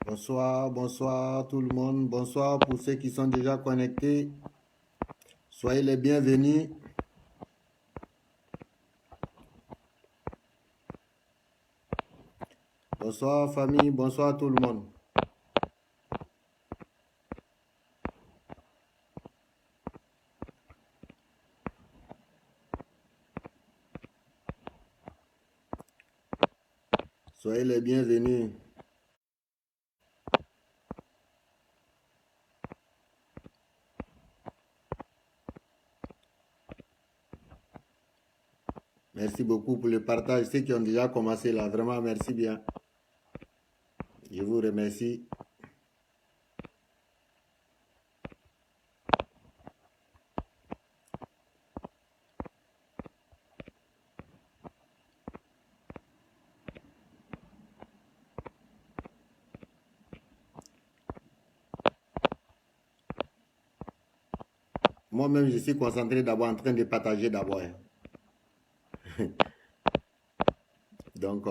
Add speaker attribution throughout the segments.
Speaker 1: Bonsoir, bonsoir tout le monde. Bonsoir pour ceux qui sont déjà connectés. Soyez les bienvenus. Bonsoir famille, bonsoir tout le monde. Soyez les bienvenus. Merci beaucoup pour le partage. Ceux qui ont déjà commencé là, vraiment merci bien. Je vous remercie. Moi-même, je suis concentré d'abord en train de partager d'abord. Donc,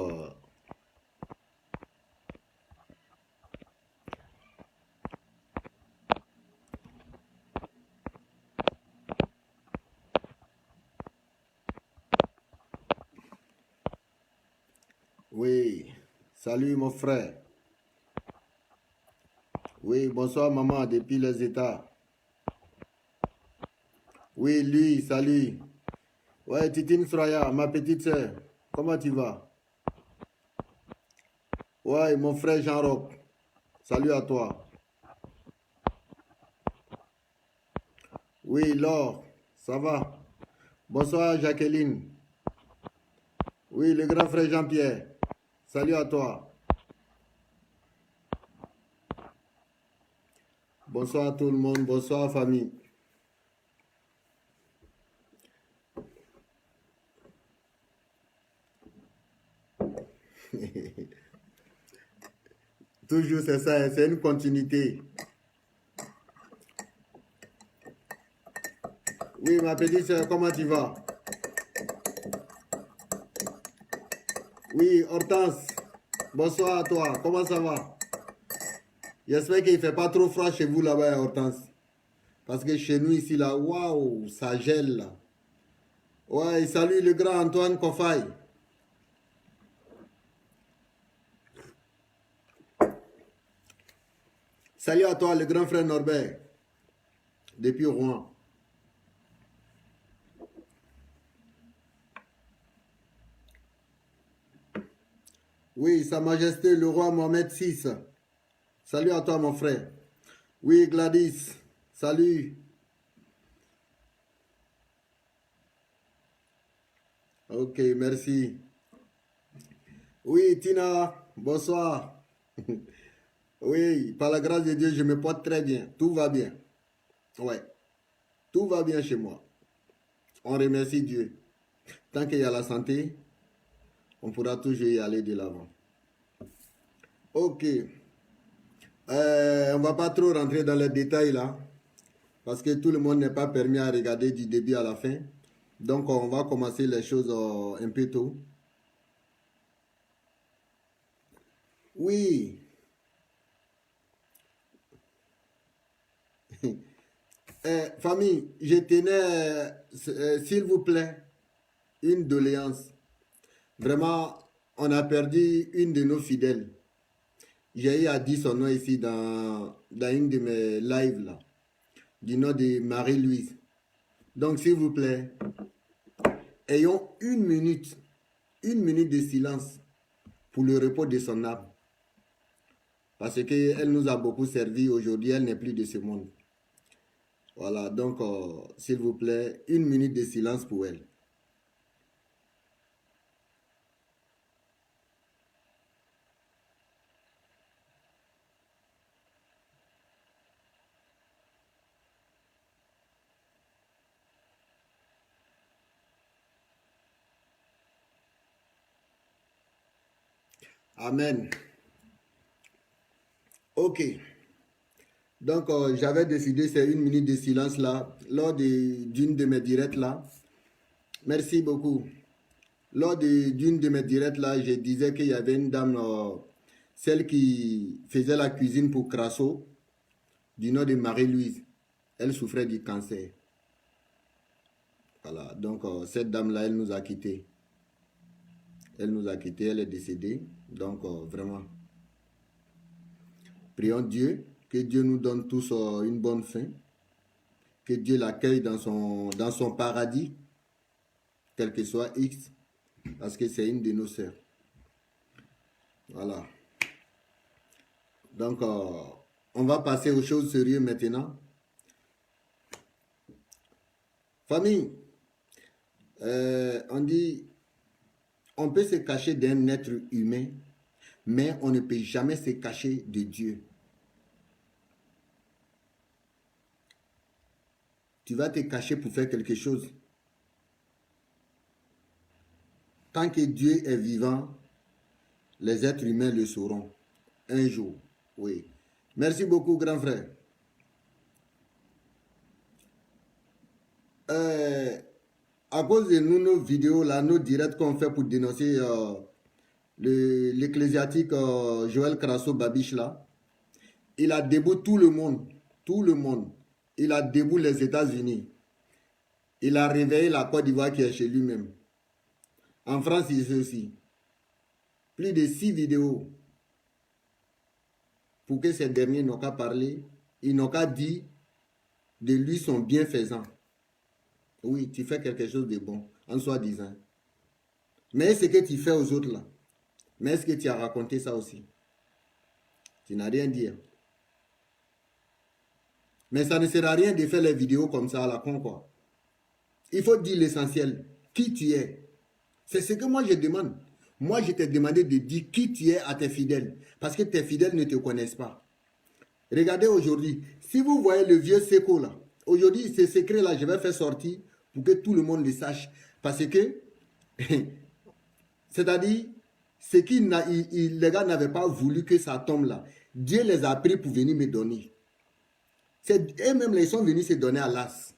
Speaker 1: oui, salut mon frère. Oui, bonsoir maman, depuis les États. Oui, lui, salut. Ouais, Titine Sraya, ma petite sœur, comment tu vas? Ouais, mon frère Jean-Roch, salut à toi. Oui, Laure, ça va? Bonsoir Jacqueline. Oui, le grand frère Jean-Pierre, salut à toi. Bonsoir tout le monde, bonsoir famille. Toujours c'est ça, c'est une continuité. Oui, ma petite sœur, comment tu vas? Oui, Hortense, bonsoir à toi, comment ça va? J'espère qu'il ne fait pas trop froid chez vous là-bas, Hortense. Parce que chez nous ici, là, waouh, ça gèle là. Ouais, salut le grand Antoine Kofaï. Salut à toi, le grand frère Norbert, depuis Rouen. Oui, Sa Majesté le roi Mohamed VI. Salut à toi, mon frère. Oui, Gladys, salut. Ok, merci. Oui, Tina, bonsoir. Oui, par la grâce de Dieu, je me porte très bien. Tout va bien. Ouais, tout va bien chez moi. On remercie Dieu. Tant qu'il y a la santé, on pourra toujours y aller de l'avant. Ok. On ne va pas trop rentrer dans les détails là, parce que tout le monde n'est pas permis à regarder du début à la fin. Donc, on va commencer les choses un peu tôt. Oui. Famille, je tenais, s'il vous plaît, une doléance. Vraiment, on a perdu une de nos fidèles. J'ai eu à dire son nom ici dans une de mes lives là, du nom de Marie-Louise. Donc, s'il vous plaît, ayons une minute de silence pour le repos de son âme. Parce qu'elle nous a beaucoup servi. Aujourd'hui, elle n'est plus de ce monde. Voilà, donc, s'il vous plaît, une minute de silence pour elle. Amen. Ok. Donc, j'avais décidé, c'est une minute de silence là, lors d'une de mes directs là. Merci beaucoup. Lors d'une de mes directs là, je disais qu'il y avait une dame, celle qui faisait la cuisine pour Crasso, du nom de Marie-Louise, elle souffrait du cancer. Voilà, donc cette dame-là, elle nous a quittés. Elle nous a quittés, elle est décédée. Donc vraiment, prions Dieu, que Dieu nous donne tous une bonne fin. Que Dieu l'accueille dans son paradis, quel que soit X, parce que c'est une de nos sœurs. Voilà. Donc, on va passer aux choses sérieuses maintenant. Famille, on dit, on peut se cacher d'un être humain, mais on ne peut jamais se cacher de Dieu. Tu vas te cacher pour faire quelque chose. Tant que Dieu est vivant, les êtres humains le sauront. Un jour, oui. Merci beaucoup, grand frère. À cause de nous, nos vidéos, là, nos directs qu'on fait pour dénoncer l'ecclésiastique Joël Crasso Babiche, là, il a debout tout le monde. Tout le monde. Il a debout les États-Unis. Il a réveillé la Côte d'Ivoire qui est chez lui-même. En France, il fait aussi. Plus de 6 vidéos. Pour que ces derniers n'ont qu'à parler, ils n'ont qu'à dire de lui son bienfaisant. Oui, tu fais quelque chose de bon, en soi-disant. Mais ce que tu fais aux autres là, mais est-ce que tu as raconté ça aussi? Tu n'as rien dit. Mais ça ne sert à rien de faire les vidéos comme ça à la con, quoi. Il faut dire l'essentiel, qui tu es. C'est ce que moi je demande. Moi, je t'ai demandé de dire qui tu es à tes fidèles. Parce que tes fidèles ne te connaissent pas. Regardez aujourd'hui. Si vous voyez le vieux Seko là. Aujourd'hui, ce secret là, je vais faire sortir pour que tout le monde le sache. Parce que, c'est-à-dire, les gars n'avaient pas voulu que ça tombe là. Dieu les a pris pour venir me donner. Eux-mêmes, ils sont venus se donner à l'as.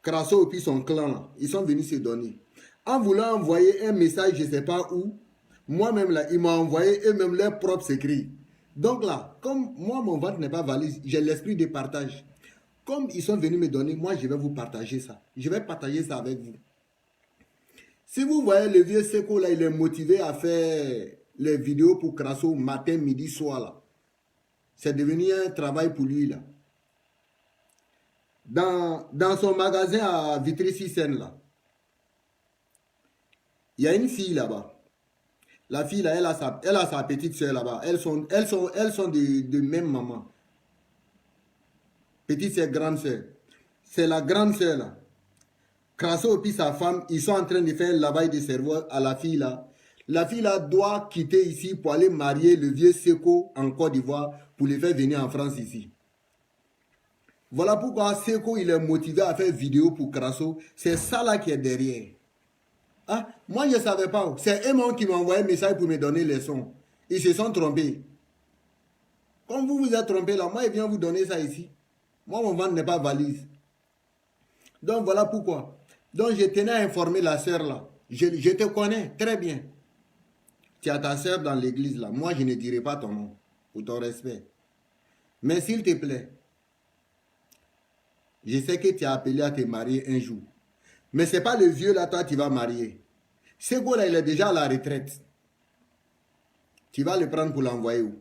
Speaker 1: Crasso et puis son clan là, ils sont venus se donner. En voulant envoyer un message, je ne sais pas où, moi-même là, ils m'ont envoyé eux-mêmes leurs propres écrits. Donc là, comme moi, mon ventre n'est pas valise, j'ai l'esprit de partage. Comme ils sont venus me donner, moi, je vais vous partager ça. Je vais partager ça avec vous. Si vous voyez le vieux Seko là, il est motivé à faire les vidéos pour Crasso matin, midi, soir là. C'est devenu un travail pour lui là. Dans son magasin à Vitry-sur-Seine là, il y a une fille là-bas. La fille là, elle a sa petite soeur là-bas. Elles sont de même maman. Petite soeur, grande soeur. C'est la grande soeur là. Crasso et puis sa femme, ils sont en train de faire le lavage de cerveau à la fille là. La fille là doit quitter ici pour aller marier le vieux Seko en Côte d'Ivoire pour le faire venir en France ici. Voilà pourquoi Seko il est motivé à faire vidéo pour Crasso. C'est ça là qui est derrière. Ah, moi je ne savais pas. C'est eux-mêmes qui m'ont envoyé un message pour me donner les sons. Ils se sont trompés. Comme vous vous êtes trompés là, moi je viens vous donner ça ici. Moi mon ventre n'est pas valise. Donc voilà pourquoi. Donc je tenais à informer la sœur là. Je te connais très bien. Tu as ta sœur dans l'église là. Moi je ne dirai pas ton nom. Pour ton respect. Mais s'il te plaît. Je sais que tu as appelé à te marier un jour. Mais ce n'est pas le vieux là, toi, tu vas marier. Ce gars-là, il est déjà à la retraite. Tu vas le prendre pour l'envoyer où?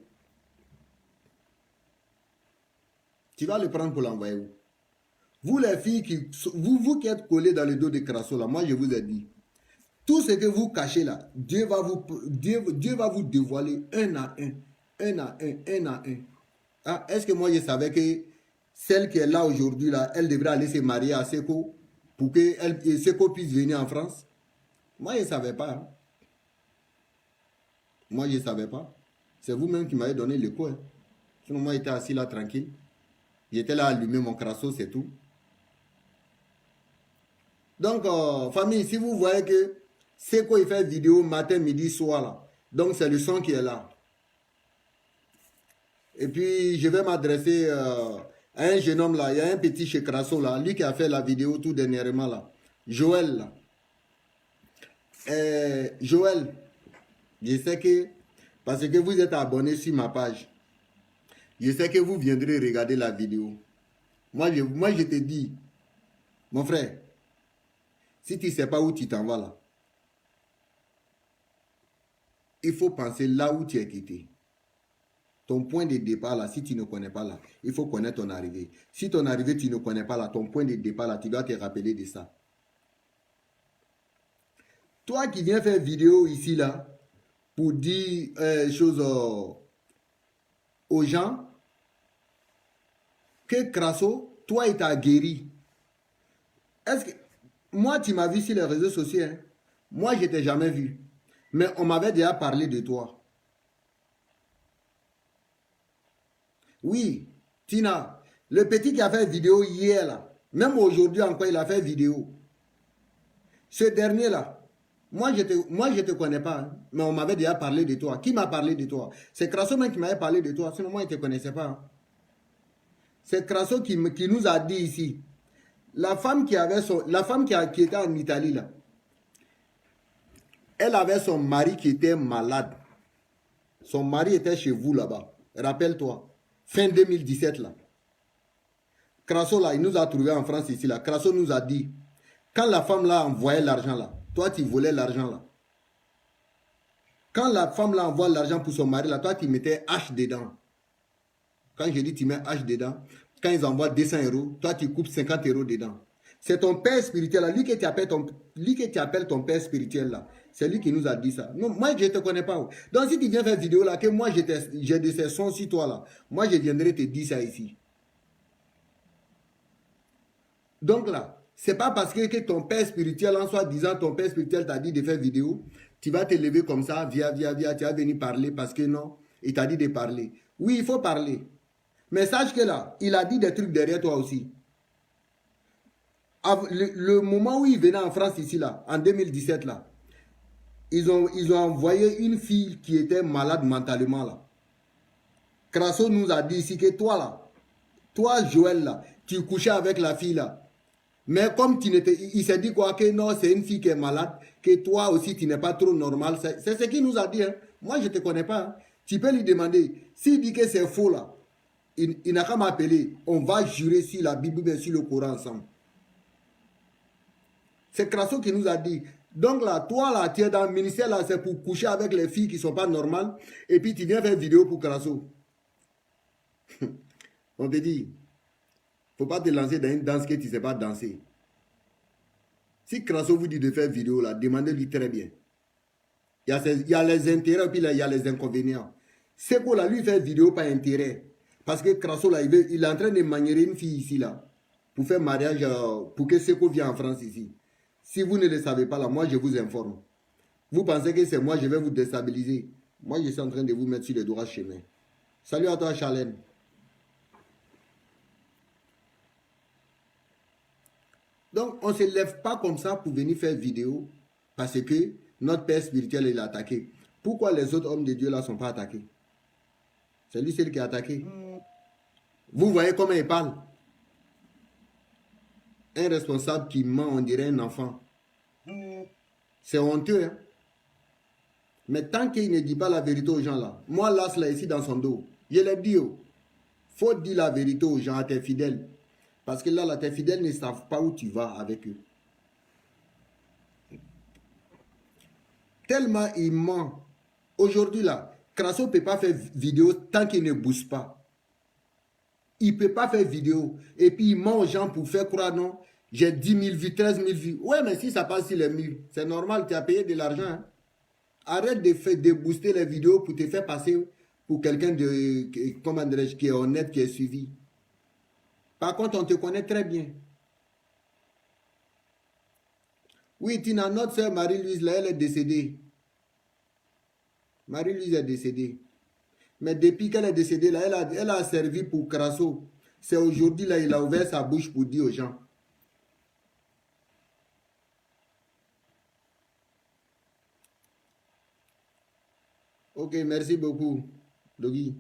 Speaker 1: Tu vas le prendre pour l'envoyer où? Vous, les filles, vous qui êtes collés dans le dos de Crasso, là, moi, je vous ai dit, tout ce que vous cachez là, Dieu va vous dévoiler un à un, un à un, un à un. Ah, est-ce que moi, je savais que celle qui est là aujourd'hui, là, elle devrait aller se marier à Seko pour que Seko puisse venir en France? Moi, je ne savais pas. Hein. Moi, je ne savais pas. C'est vous-même qui m'avez donné le coup. Hein. Sinon, moi, j'étais assis là tranquille. J'étais là à allumer mon Crasso, c'est tout. Donc, famille, si vous voyez que Seko, il fait vidéo matin, midi, soir, là. Donc, c'est le son qui est là. Et puis, je vais m'adresser à un jeune homme là. Il y a un petit chez Crasso là. Lui qui a fait la vidéo tout dernièrement là. Joël là. Joël, je sais que parce que vous êtes abonné sur ma page. Je sais que vous viendrez regarder la vidéo. Moi, je te dis, mon frère, si tu ne sais pas où tu t'en vas là, il faut penser là où tu es quitté. Ton point de départ là, si tu ne connais pas là, il faut connaître ton arrivée. Si ton arrivée, tu ne connais pas là, ton point de départ là, tu dois te rappeler de ça. Toi qui viens faire vidéo ici là, pour dire choses aux gens, que Crasso, toi, il t'a guéri. Est-ce que... Moi, tu m'as vu sur les réseaux sociaux. Hein? Moi, je ne t'ai jamais vu. Mais on m'avait déjà parlé de toi. Oui, Tina, le petit qui a fait vidéo hier là, même aujourd'hui encore, il a fait vidéo. Ce dernier là, moi je te connais pas, hein, mais on m'avait déjà parlé de toi. Qui m'a parlé de toi? C'est Crasso même qui m'avait parlé de toi, sinon moi je ne te connaissais pas. Hein. C'est Crasso qui nous a dit ici. La femme qui était en Italie là, elle avait son mari qui était malade. Son mari était chez vous là-bas. Rappelle-toi, fin 2017 là. Crasso là, il nous a trouvé en France ici là. Crasso nous a dit, quand la femme là envoyait l'argent là, toi tu volais l'argent là. Quand la femme là envoie l'argent pour son mari là, toi tu mettais H dedans. Quand je dis tu mets H dedans, quand ils envoient 200 euros, toi tu coupes 50 euros dedans. C'est ton père spirituel là, lui que tu appelles ton père spirituel là. C'est lui qui nous a dit ça. Non, moi je ne te connais pas. Donc si tu viens faire vidéo là, que moi j'ai de ces sons sur toi là, moi je viendrai te dire ça ici. Donc là, c'est pas parce que ton père spirituel, en soi disant ton père spirituel t'a dit de faire vidéo, tu vas te lever comme ça, via, tu vas venir parler parce que non, il t'a dit de parler. Oui, il faut parler. Mais sache que là, il a dit des trucs derrière toi aussi. Le moment où il venait en France ici là, en 2017 là, ils ont envoyé une fille qui était malade mentalement là. Crasso nous a dit ici que toi là, toi Joël là, tu couchais avec la fille là. Mais comme il s'est dit quoi que non, c'est une fille qui est malade, que toi aussi tu n'es pas trop normal. C'est ce qu'il nous a dit. Hein. Moi je ne te connais pas. Hein. Tu peux lui demander. S'il dit que c'est faux là, il n'a qu'à m'appeler. On va jurer sur la Bible et sur le Coran ensemble. C'est Crasso qui nous a dit. Donc là, toi là, tu es dans le ministère là, c'est pour coucher avec les filles qui ne sont pas normales. Et puis tu viens faire vidéo pour Crasso. On te dit. Il ne faut pas te lancer dans une danse que tu ne sais pas danser. Si Crasso vous dit de faire vidéo, là, demandez-lui très bien. Il y a les intérêts et puis là, il y a les inconvénients. Seko, là, lui, fait vidéo par intérêt. Parce que Crasso, là, il est en train de manier une fille ici, là, pour faire mariage, pour que Seko vienne en France ici. Si vous ne le savez pas, là, moi, je vous informe. Vous pensez que c'est moi, je vais vous déstabiliser. Moi, je suis en train de vous mettre sur le droit chemin. Salut à toi, Charlène. Donc, on ne se lève pas comme ça pour venir faire vidéo parce que notre père spirituel est attaqué. Pourquoi les autres hommes de Dieu là ne sont pas attaqués? C'est lui seul qui est attaqué. Vous voyez comment il parle? Un responsable qui ment, on dirait un enfant. C'est honteux. Hein? Mais tant qu'il ne dit pas la vérité aux gens là, moi là, là ici dans son dos, je l'ai dit. Il faut dire la vérité aux gens, à tes fidèles. Parce que là, tes fidèles ne savent pas où tu vas avec eux. Tellement il ment. Aujourd'hui, là, Crasso ne peut pas faire vidéo tant qu'il ne bouge pas. Il ne peut pas faire vidéo. Et puis, il ment aux gens pour faire croire, non, j'ai 10 000 vues, 13 000 vues. Ouais, mais si ça passe sur les murs, c'est normal, tu as payé de l'argent. Hein. Arrête de booster les vidéos pour te faire passer pour quelqu'un qui est honnête, qui est suivi. Par contre, on te connaît très bien. Oui, Tina, notre soeur Marie-Louise, là, elle est décédée. Marie-Louise est décédée. Mais depuis qu'elle est décédée, là, elle a servi pour Crasso. C'est aujourd'hui, là, il a ouvert sa bouche pour dire aux gens. Ok, merci beaucoup, Doggy.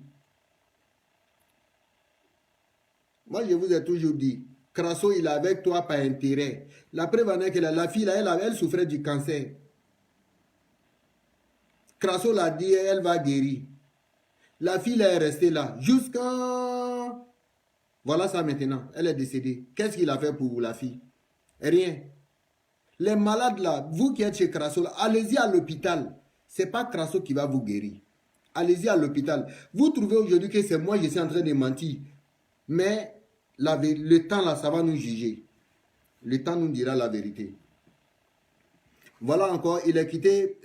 Speaker 1: Moi, je vous ai toujours dit, Crasso, il est avec toi par intérêt. La preuve en est que la fille, là, elle souffrait du cancer. Crasso l'a dit, elle va guérir. La fille est restée là jusqu'à... Voilà ça maintenant, elle est décédée. Qu'est-ce qu'il a fait pour la fille? Rien. Les malades là, vous qui êtes chez Crasso, allez-y à l'hôpital. Ce n'est pas Crasso qui va vous guérir. Allez-y à l'hôpital. Vous trouvez aujourd'hui que c'est moi, je suis en train de mentir. Mais le temps là, ça va nous juger. Le temps nous dira la vérité. Voilà encore, il est quitté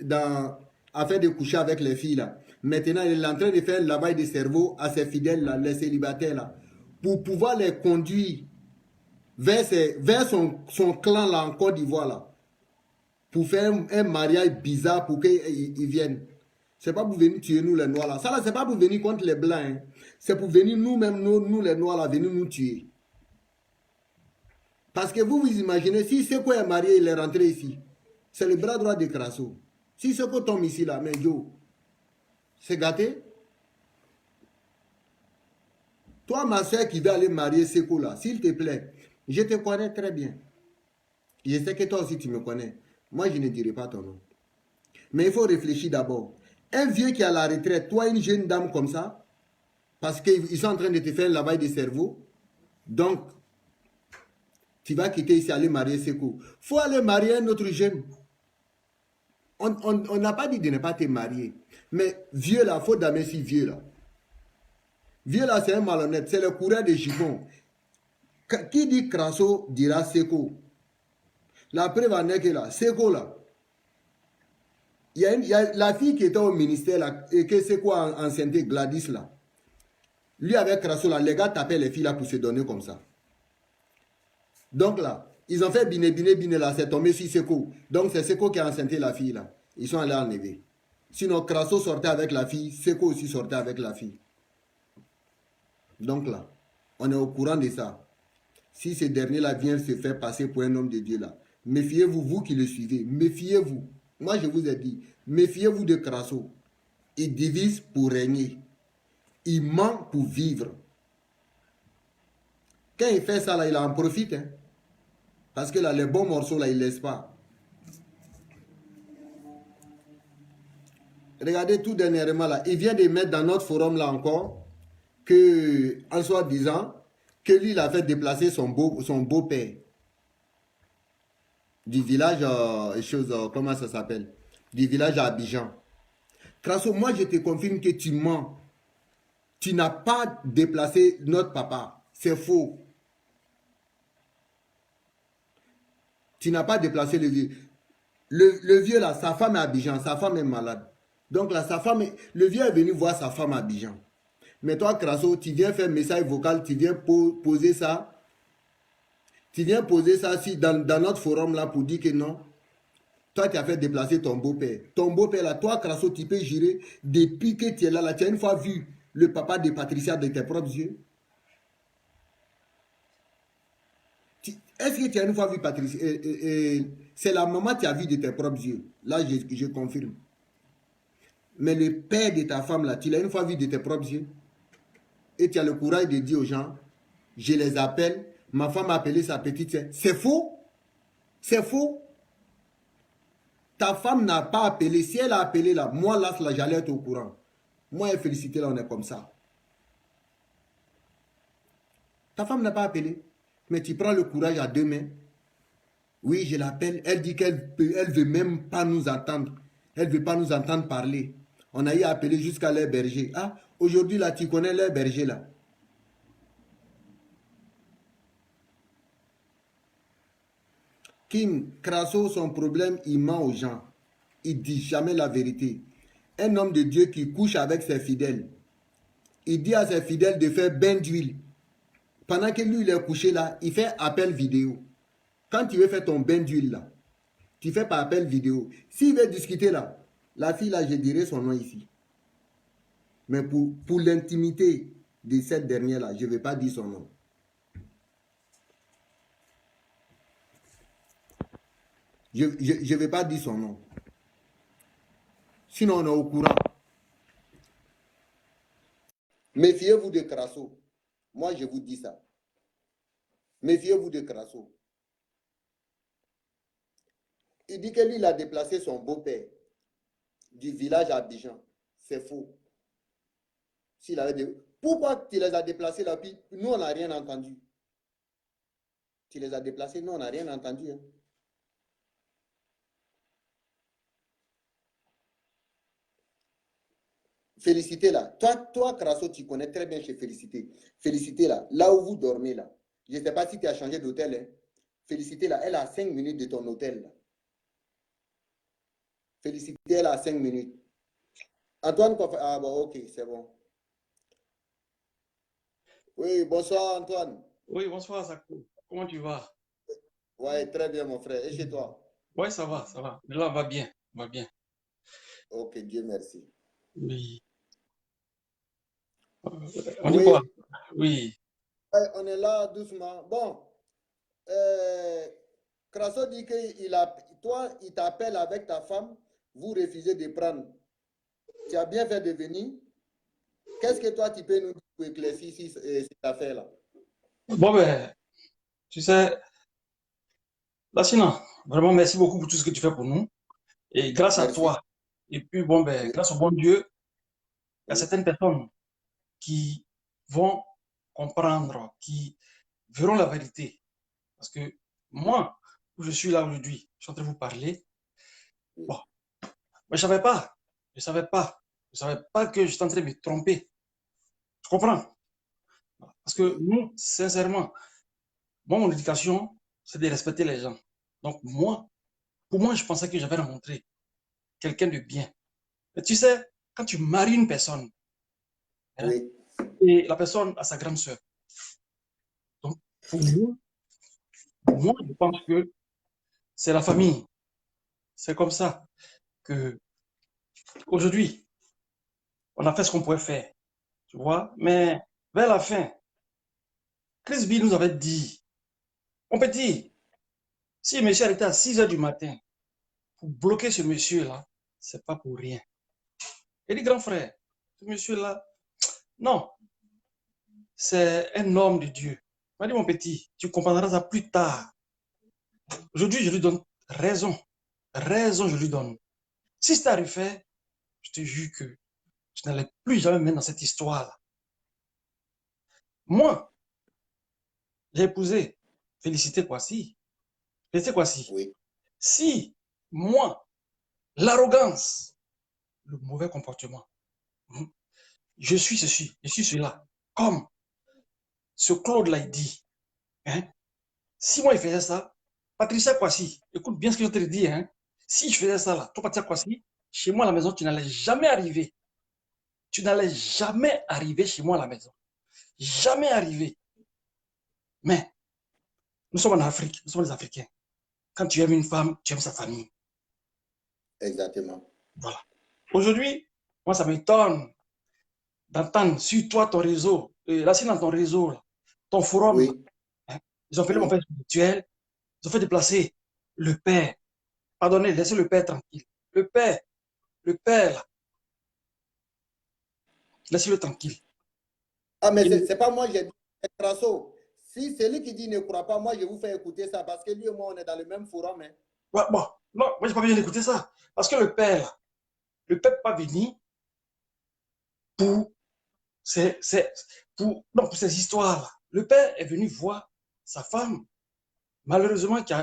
Speaker 1: afin de coucher avec les filles là. Maintenant, il est en train de faire le lavage de cerveau à ses fidèles là, les célibataires là, pour pouvoir les conduire vers son clan là en Côte d'Ivoire là, pour faire un mariage bizarre pour qu'ils viennent. C'est pas pour venir tuer nous les noirs là. Ça là, c'est pas pour venir contre les blancs. Hein. C'est pour venir nous-mêmes, nous les noirs là, venir nous tuer. Parce que vous imaginez, si Seko est marié, il est rentré ici. C'est le bras droit de Crasso. Si Seko tombe ici là, mais Joe, c'est gâté. Toi, ma soeur qui va aller marier Seko là, s'il te plaît, je te connais très bien. Je sais que toi aussi tu me connais. Moi, je ne dirai pas ton nom. Mais il faut réfléchir d'abord. Un vieux qui est à la retraite, toi, une jeune dame comme ça, parce qu'ils sont en train de te faire un lavage de cerveau. Donc, tu vas quitter ici, aller marier Seko. Il faut aller marier un autre jeune. On n'a pas dit de ne pas te marier. Mais vieux là, il faut damer si vieux là. Vieux là, c'est un malhonnête. C'est le coureur de Gibon. Qui dit Crasso dira Seko. La preuve en est que là, Seko là, il y a la fille qui était au ministère là, et que c'est quoi enceinte Gladys là. Lui avec Crasso là, les gars tapaient les filles là pour se donner comme ça. Donc là, ils ont fait bine là, c'est tombé sur Seko. Donc c'est Seko qui a enceinté la fille là. Ils sont allés enlever. Sinon, Crasso sortait avec la fille, Seko aussi sortait avec la fille. Donc là, on est au courant de ça. Si ce dernier-là vient se faire passer pour un homme de Dieu là, méfiez-vous, vous qui le suivez, méfiez-vous. Moi, je vous ai dit, méfiez-vous de Crasso. Il divise pour régner. Il ment pour vivre. Quand il fait ça, là, il en profite. Hein. Parce que là, les bons morceaux, là, il ne laisse pas. Regardez tout dernièrement, là, il vient de mettre dans notre forum, là encore, que, en soi disant, que lui, il a fait déplacer son beau-père du village, comment ça s'appelle? Du village à Abidjan. Crasso, moi, je te confirme que tu mens. Tu n'as pas déplacé notre papa. C'est faux. Tu n'as pas déplacé le vieux. Le vieux là, sa femme est à Abidjan, sa femme est malade. Donc là, le vieux est venu voir sa femme à Abidjan. Mais toi, Crasso, tu viens faire un message vocal, tu viens poser ça. Tu viens poser ça dans notre forum là pour dire que non. Toi, tu as fait déplacer ton beau-père. Ton beau-père là, toi, Crasso, tu peux jurer, depuis que tu es là, tu as une fois vu le papa de Patricia de tes propres yeux. Est-ce que tu as une fois vu Patricia? C'est la maman que tu as vu de tes propres yeux. Là, je confirme. Mais le père de ta femme là, tu l'as une fois vu de tes propres yeux. Et tu as le courage de dire aux gens, je les appelle, ma femme a appelé sa petite sœur. C'est faux. C'est faux. Ta femme n'a pas appelé. Si elle a appelé là, moi là, j'allais être au courant. Moi, elle félicité là, on est comme ça. Ta femme n'a pas appelé. Mais tu prends le courage à deux mains. Oui, je l'appelle. Elle dit qu'elle ne veut même pas nous entendre. Elle ne veut pas nous entendre parler. On a eu à appeler jusqu'à leur berger. Ah, aujourd'hui là, tu connais leur berger là. Kim, Crasso, son problème, il ment aux gens. Il ne dit jamais la vérité. Un homme de Dieu qui couche avec ses fidèles. Il dit à ses fidèles de faire bain d'huile. Pendant que lui, il est couché là, il fait appel vidéo. Quand tu veux faire ton bain d'huile là, tu fais par appel vidéo. S'il veut discuter là, la fille là, je dirai son nom ici. Mais pour l'intimité de cette dernière là, je ne vais pas dire son nom. Je ne vais pas dire son nom. Sinon, on est au courant. Méfiez-vous de Crasso. Moi, je vous dis ça. Méfiez-vous de Crasso. Il dit que lui, il a déplacé son beau-père du village à Abidjan. C'est faux. S'il avait des... Pourquoi tu les as déplacés là? Puis nous, on n'a rien entendu. Tu les as déplacés, nous, on n'a rien entendu. Hein. Félicité là. Toi, Crasso, tu connais très bien chez Félicité. Félicité là. Là où vous dormez là. Je ne sais pas si tu as changé d'hôtel. Hein. Félicité là. Elle a 5 minutes de ton hôtel là. Félicité, elle a 5 minutes. Antoine, ah bon, ok, c'est bon. Oui, bonsoir Antoine.
Speaker 2: Oui, bonsoir, Zakou. Comment tu vas?
Speaker 1: Ouais, très bien mon frère. Et chez toi?
Speaker 2: Oui, ça va, ça va. Là, on va bien, on va bien.
Speaker 1: Ok, Dieu merci.
Speaker 2: Oui. On dit quoi?
Speaker 1: Oui,
Speaker 2: Oui.
Speaker 1: ouais, on est là doucement. Bon, euh, Crasso dit que toi, il t'appelle avec ta femme, vous refusez de prendre. Tu as bien fait de venir. Qu'est-ce que toi, tu peux nous dire pour éclaircir cette affaire-là?
Speaker 2: Bon, ben, tu sais, Lassina, vraiment, merci beaucoup pour tout ce que tu fais pour nous. Et grâce à
Speaker 1: Merci.
Speaker 2: toi, et puis, bon, ben,
Speaker 1: Oui,
Speaker 2: grâce au bon Dieu, il y a
Speaker 1: oui,
Speaker 2: certaines personnes qui vont comprendre, qui verront la vérité. Parce que moi, où je suis là aujourd'hui, je suis en train de vous parler.
Speaker 1: oui,
Speaker 2: Bon, mais je ne savais pas. Je ne savais pas. Je ne savais pas que j'étais en train de me tromper. Tu comprends? Parce que
Speaker 1: oui,
Speaker 2: nous, sincèrement, moi, mon éducation, c'est de respecter les gens. Donc, moi, pour moi, je pensais que j'avais rencontré quelqu'un de bien. Mais tu sais, quand tu maries une personne, hein,
Speaker 1: oui,
Speaker 2: et la personne a sa grande sœur, donc, pour moi, je pense que c'est la famille. C'est comme ça que, aujourd'hui, on a fait ce qu'on pouvait faire, tu vois. Mais, vers la fin, Chris B nous avait dit, mon petit, si monsieur arrêté à 6 heures du matin pour bloquer ce monsieur-là, c'est pas pour rien. Il dit, grand frère, ce monsieur-là, non, c'est un homme de Dieu. Il m'a dit, mon petit, tu comprendras ça plus tard. Aujourd'hui, je lui donne raison. Raison, je lui donne. Si c'est arrivé, je te jure que je n'allais plus jamais me mettre dans cette histoire-là. Moi, j'ai épousé Félicité Kwasi. Félicité Kwasi.
Speaker 1: oui.
Speaker 2: Si, moi, l'arrogance, le mauvais comportement, je suis ceci, je suis cela, comme ce Claude l'a dit, hein, si moi, il faisait ça, Patricia Kwasi, écoute bien ce que je te dis, hein. Si je faisais ça là, toi, Patricia Kwasi, chez moi à la maison, tu n'allais jamais arriver. Tu n'allais jamais arriver chez moi à la maison. Jamais arriver. Mais nous sommes en Afrique, nous sommes les Africains. Quand tu aimes une femme, tu aimes sa famille.
Speaker 1: Exactement.
Speaker 2: Voilà. Aujourd'hui, moi, ça m'étonne d'entendre sur toi, ton réseau, là, c'est dans ton réseau, là, ton forum,
Speaker 1: Oui,
Speaker 2: hein, ils ont fait mon
Speaker 1: oui.
Speaker 2: père spirituel, ils ont fait déplacer le père. Pardonnez, laissez le père tranquille. Le père, là, laissez-le tranquille.
Speaker 1: Ah, mais
Speaker 2: Il,
Speaker 1: c'est pas moi, j'ai dit, c'est Crasso. Si c'est lui qui dit ne crois pas, moi, je vous fais écouter ça parce que lui et moi, on est dans le même forum. Hein.
Speaker 2: ouais, bon, non, moi, j'ai pas besoin d'écouter ça. Parce que le père, là, le père n'est pas venu pour non, pour ces histoires-là. Le père est venu voir sa femme, malheureusement, qui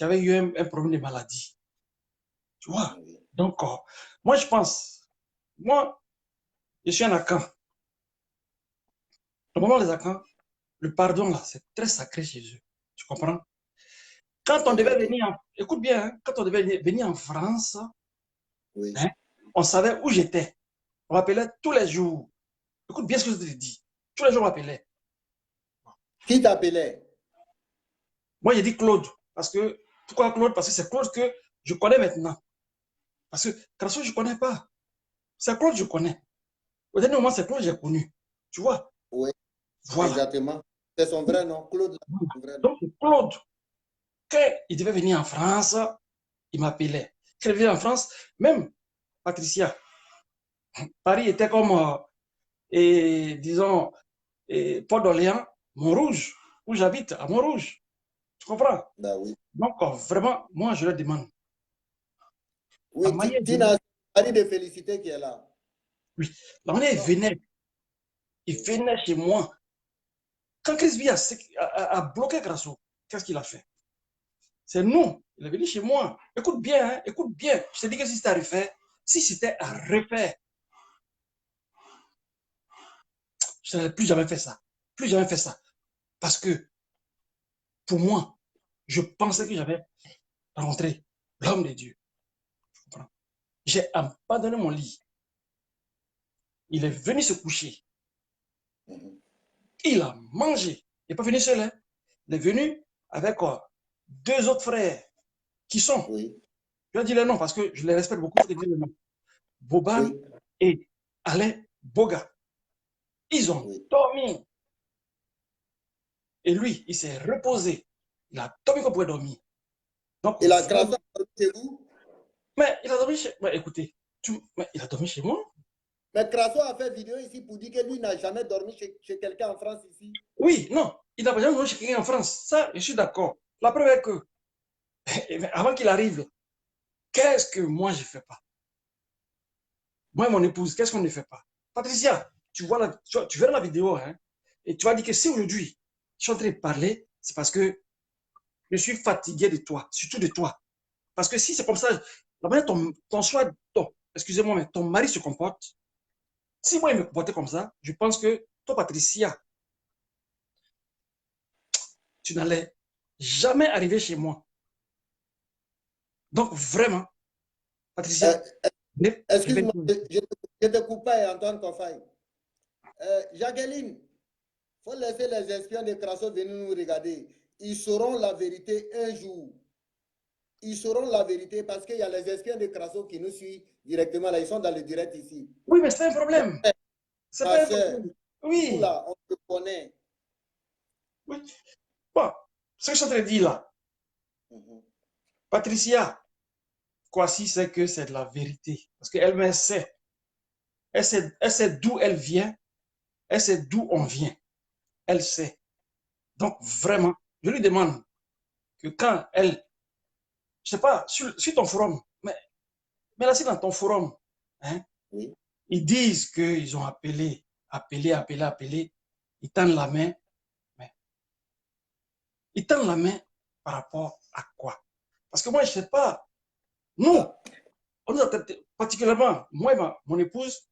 Speaker 2: avait eu un problème de maladie. Tu vois?
Speaker 1: Oui.
Speaker 2: Donc, moi, je pense, moi, je suis un Akan. Normalement, les Akans, le pardon, là, c'est très sacré chez eux. Tu comprends? Quand on devait
Speaker 1: Exactement.
Speaker 2: venir, écoute bien, hein, quand on devait venir en France,
Speaker 1: Oui.
Speaker 2: hein, on savait où j'étais. On m'appelait tous les jours. Écoute bien ce que je te dis. Tous les jours, on m'appelait.
Speaker 1: Qui t'appelait?
Speaker 2: Moi, j'ai dit Claude. Parce que, pourquoi Claude? Parce que c'est Claude que je connais maintenant. Parce que Crasso, je ne connais pas. C'est Claude que je connais. Au dernier moment, c'est Claude que j'ai connu. Tu vois?
Speaker 1: Oui,
Speaker 2: Voilà.
Speaker 1: exactement. C'est son vrai nom, Claude. Son vrai nom.
Speaker 2: Donc, c'est Claude. Quand il devait venir en France, il m'appelait. Quand il venait en France, même Patricia, Paris était comme, disons, Port d'Orléans, Montrouge, où j'habite, à Montrouge. Tu comprends?
Speaker 1: Bah oui.
Speaker 2: Donc, vraiment, moi, je leur demande, la
Speaker 1: Oui,
Speaker 2: manière
Speaker 1: tu
Speaker 2: de...
Speaker 1: n'as mari de Félicité qui est là.
Speaker 2: Oui. La manière, il venait chez moi. Quand Crisby a bloqué Grasso, qu'est-ce qu'il a fait? C'est nous. Il est venu chez moi. Écoute bien, hein, écoute bien. Je te dis que si c'était à refaire, si c'était à refaire, je n'aurais plus jamais fait ça. Plus jamais fait ça. Parce que, pour moi, je pensais que j'avais rencontré l'homme de Dieu. J'ai abandonné mon lit. Il est venu se coucher. Il a mangé. Il n'est pas venu seul. Hein. Il est venu avec quoi? 2 autres frères qui sont.
Speaker 1: Oui.
Speaker 2: Je vais dire les noms parce que je les respecte beaucoup. Je vais dire les noms. Boban
Speaker 1: Oui.
Speaker 2: et Alain Boga. Ils ont dormi. Et lui, il s'est reposé. Il a dormi comme pour dormir. Donc,
Speaker 1: Il a Grasso dormi chez vous?
Speaker 2: mais il a dormi chez moi. Écoutez, mais il a dormi chez moi.
Speaker 1: Mais Grasso a fait vidéo ici pour dire que lui n'a jamais dormi chez quelqu'un en France ici.
Speaker 2: Oui, non, il n'a pas jamais dormi chez quelqu'un en France. Ça, je suis d'accord. La preuve est que, avant qu'il arrive, qu'est-ce que moi je ne fais pas? Moi et mon épouse, qu'est-ce qu'on ne fait pas? Patricia, tu verras la vidéo, hein, et tu vas dire que si aujourd'hui, je suis en train de parler, c'est parce que je suis fatigué de toi, surtout de toi. Parce que si c'est comme ça, la manière excusez-moi, mais ton mari se comporte, si moi il me comportait comme ça, je pense que toi, Patricia, tu n'allais jamais arriver chez moi. Donc vraiment, Patricia,
Speaker 1: Excuse-moi, je te coupe pas, Antoine Kofaï. Jacqueline, il faut laisser les espions de Grasso venir nous regarder. Ils sauront la vérité un jour. Ils sauront la vérité parce qu'il y a les espions de Grasso qui nous suivent directement là. Ils sont dans le direct ici.
Speaker 2: oui, mais c'est un problème. C'est
Speaker 1: Ma
Speaker 2: pas un
Speaker 1: soeur,
Speaker 2: problème.
Speaker 1: nous
Speaker 2: Oui,
Speaker 1: là, on te connaît.
Speaker 2: oui. Bon, ce que je suis en train de dire là, Patricia, quoi si c'est que c'est de la vérité. Parce qu'elle sait. Elle sait d'où elle vient. Elle sait d'où on vient. Elle sait. Donc, vraiment, je lui demande que quand elle, je sais pas, sur ton forum, mais là, c'est dans ton forum, hein,
Speaker 1: Oui.
Speaker 2: ils disent qu'ils ont appelé, ils tendent la main, mais ils tendent la main par rapport à quoi? Parce que moi, je sais pas, nous,
Speaker 1: Ah.
Speaker 2: on nous a traité, particulièrement, moi et mon épouse,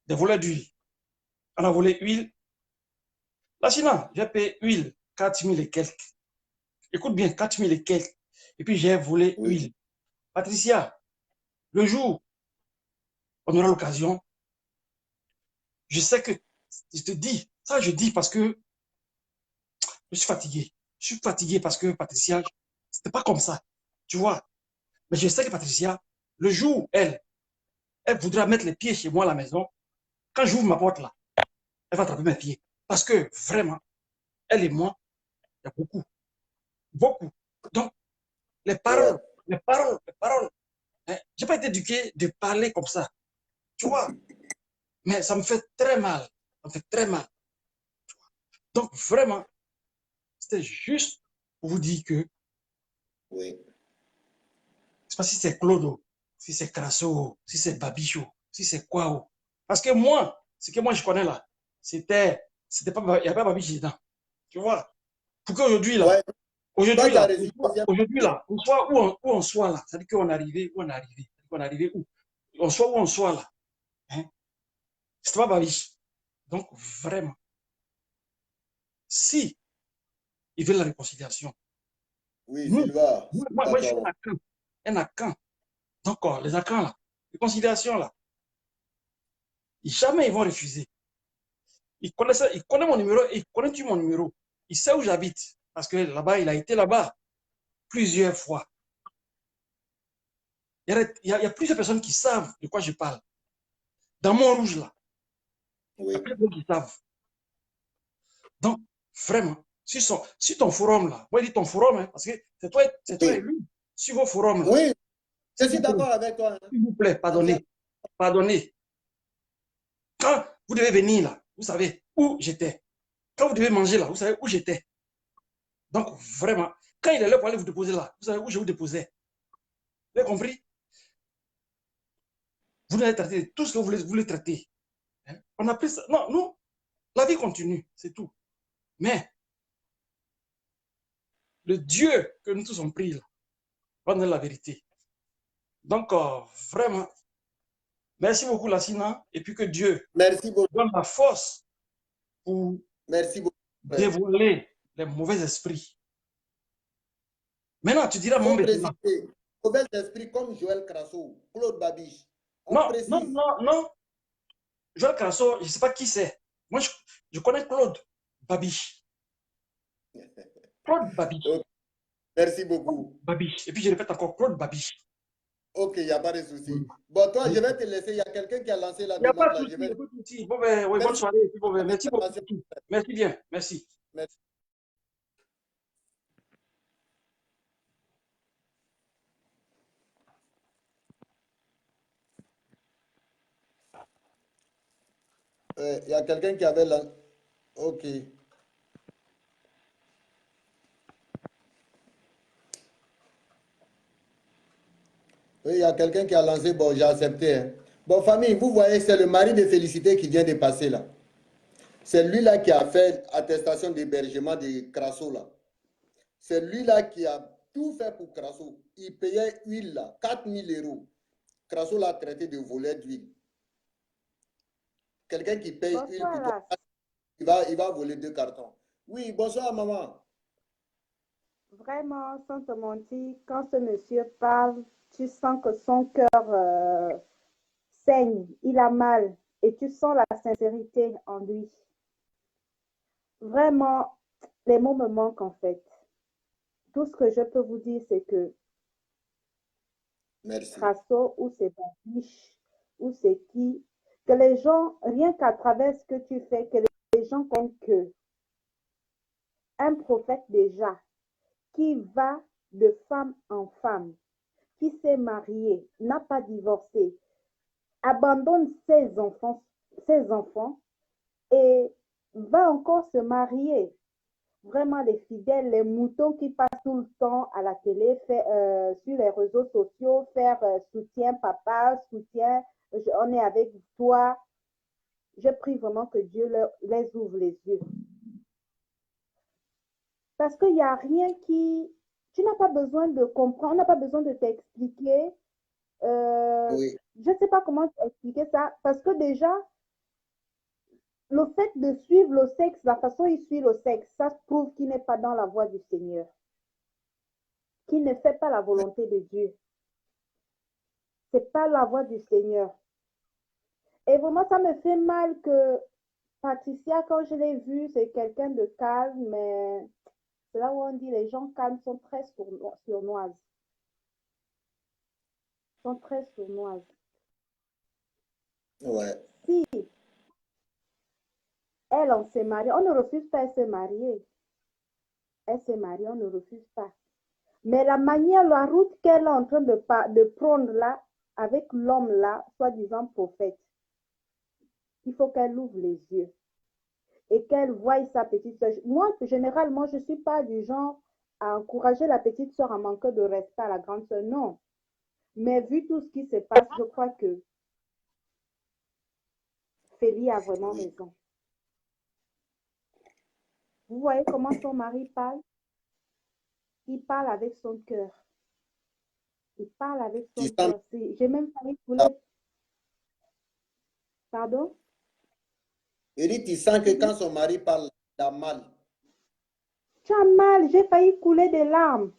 Speaker 2: des volets d'huile. On a volé huile. Là, sinon, j'ai payé huile, 4 000 et quelques. Écoute bien, 4 000 et quelques. Et puis, j'ai volé
Speaker 1: Oui.
Speaker 2: huile. Patricia, le jour, on aura l'occasion. Je sais que, je te dis, ça je dis parce que je suis fatigué. Je suis fatigué parce que Patricia, c'était pas comme ça. Tu vois. Mais je sais que Patricia, le jour où elle voudra mettre les pieds chez moi à la maison, quand j'ouvre ma porte là, elle va attraper mes pieds. Parce que vraiment, elle et moi, il y a beaucoup. Beaucoup. Donc, les
Speaker 1: Ouais.
Speaker 2: paroles, les paroles, les paroles. Hein, j'ai pas été éduqué de parler comme ça. Tu vois. Mais ça me fait très mal. Ça me fait très mal. Donc, vraiment, c'était juste pour vous dire que,
Speaker 1: Oui.
Speaker 2: c'est pas si c'est Clodo, si c'est Crasso, si c'est Babichou, si c'est quoi. Parce que moi, ce que moi je connais là, c'était pas, il n'y a pas Babichou dedans. Tu vois. Pour qu'aujourd'hui là,
Speaker 1: Ouais. Toi, tu as reçu le deuxième
Speaker 2: aujourd'hui
Speaker 1: paquet.
Speaker 2: là, on soit où on soit là, c'est-à-dire qu'on est arrivé, où on est arrivé, on est arrivé où, on soit où on soit là, hein, c'est pas Babichou. Donc, vraiment, si ils veulent la réconciliation,
Speaker 1: Oui,
Speaker 2: nous,
Speaker 1: Sylvain.
Speaker 2: moi je suis
Speaker 1: D'accord.
Speaker 2: un Akan. Donc, les Akans là, réconciliation là, jamais ils vont refuser. Il connaît mon numéro, il connaît-tu mon numéro? Il sait où j'habite. Parce que là-bas, il a été là-bas plusieurs fois. Il y a plusieurs personnes qui savent de quoi je parle. Dans Montrouge, là, il y a
Speaker 1: Oui.
Speaker 2: plusieurs personnes qui savent. Donc, vraiment, sur ton forum, là, moi, je dis ton forum, hein, parce que c'est toi et
Speaker 1: Oui.
Speaker 2: lui, sur vos forums, là,
Speaker 1: Oui. Je
Speaker 2: s'il
Speaker 1: suis
Speaker 2: vous plaît,
Speaker 1: d'accord avec toi. Hein.
Speaker 2: s'il vous plaît,
Speaker 1: Entièrement.
Speaker 2: pardonnez, pardonnez. Quand vous devez venir, là, vous savez où j'étais. Quand vous devez manger, là, vous savez où j'étais. Donc, vraiment, quand il est là pour aller vous déposer là, vous savez où je vous déposais. Vous avez compris? Vous allez traiter de tout ce que vous voulez traiter. Hein? On a pris ça. Non, nous, la vie continue, c'est tout. Mais le Dieu que nous tous avons pris, là, va donner la vérité. Donc, vraiment, merci beaucoup, Lassina. Et puis que Dieu
Speaker 1: Merci beaucoup.
Speaker 2: donne la force pour
Speaker 1: Merci beaucoup.
Speaker 2: dévoiler les mauvais esprits. Maintenant, tu diras,
Speaker 1: Il
Speaker 2: mon
Speaker 1: faut
Speaker 2: maintenant.
Speaker 1: préciser, mauvais esprit comme Joël Crasso, Claude Babiche. On
Speaker 2: Non,
Speaker 1: précise.
Speaker 2: non, non, non. Joël Crasso, je ne sais pas qui c'est. Moi, je connais Claude Babiche. Claude Babiche.
Speaker 1: Okay. Merci beaucoup.
Speaker 2: Babiche. Et puis, je répète encore, Claude Babiche.
Speaker 1: Ok, il n'y a pas de souci. Bon, toi, je vais te laisser. Il y a quelqu'un qui a lancé la
Speaker 2: Il n'y a pas
Speaker 1: demande
Speaker 2: de
Speaker 1: là.
Speaker 2: souci, il n'y a pas de souci. Bon, ben, oui, bonne soirée. Puis, bon, ben, merci beaucoup. Merci bien. Merci.
Speaker 1: Merci. Il y a quelqu'un qui avait lancé. Ok. Oui, il y a quelqu'un qui a lancé. Bon, j'ai accepté. Hein. Bon, famille, vous voyez, c'est le mari de Félicité qui vient de passer là. C'est lui-là qui a fait attestation d'hébergement de Crasso là. C'est lui-là qui a tout fait pour Crasso. Il payait huile là, 4 000 €. Crasso l'a traité de voleur d'huile. Quelqu'un qui paye huile pour toi, il va voler 2 cartons. Oui, bonsoir maman.
Speaker 3: Vraiment, sans te mentir, quand ce monsieur parle, tu sens que son cœur saigne, il a mal et tu sens la sincérité en lui. Vraiment, les mots me manquent en fait. Tout ce que je peux vous dire, c'est que
Speaker 1: Merci.
Speaker 3: Crasso ou c'est Babiche ou c'est qui, que les gens, rien qu'à travers ce que tu fais, que les gens comprennent que un prophète déjà qui va de femme en femme, qui s'est marié, n'a pas divorcé, abandonne ses enfants et va encore se marier. Vraiment les fidèles, les moutons qui passent tout le temps à la télé, sur les réseaux sociaux, faire soutien papa, soutien, on est avec toi. Je prie vraiment que Dieu les ouvre les yeux. Parce qu'il n'y a rien qui... Tu n'as pas besoin de comprendre, on n'a pas besoin de t'expliquer.
Speaker 1: Oui.
Speaker 3: Je ne sais pas comment expliquer ça, parce que déjà, le fait de suivre le sexe, la façon il suit le sexe, ça prouve qu'il n'est pas dans la voie du Seigneur, qu'il ne fait pas la volonté de Dieu. Ce n'est pas la voie du Seigneur. Et vraiment, ça me fait mal que Patricia, quand je l'ai vue, c'est quelqu'un de calme, mais c'est là où on dit les gens calmes sont très sournoises. Sont très sournoises.
Speaker 1: Ouais.
Speaker 3: Si elle, on s'est marié, on ne refuse pas de se marier. Elle s'est mariée, on ne refuse pas. Mais la manière, la route qu'elle est en train de prendre là, avec l'homme là, soi-disant prophète, il faut qu'elle ouvre les yeux et qu'elle voie sa petite soeur. Moi, généralement, je ne suis pas du genre à encourager la petite soeur à manquer de respect à la grande soeur, non. Mais vu tout ce qui se passe, je crois que Félie a vraiment raison. Vous voyez comment son mari parle? Il parle avec son cœur. Il parle avec son cœur. J'ai même failli couler. Pardon?
Speaker 1: Eric, tu sens que quand son mari parle, il a mal.
Speaker 3: Tu as mal, j'ai failli couler des larmes.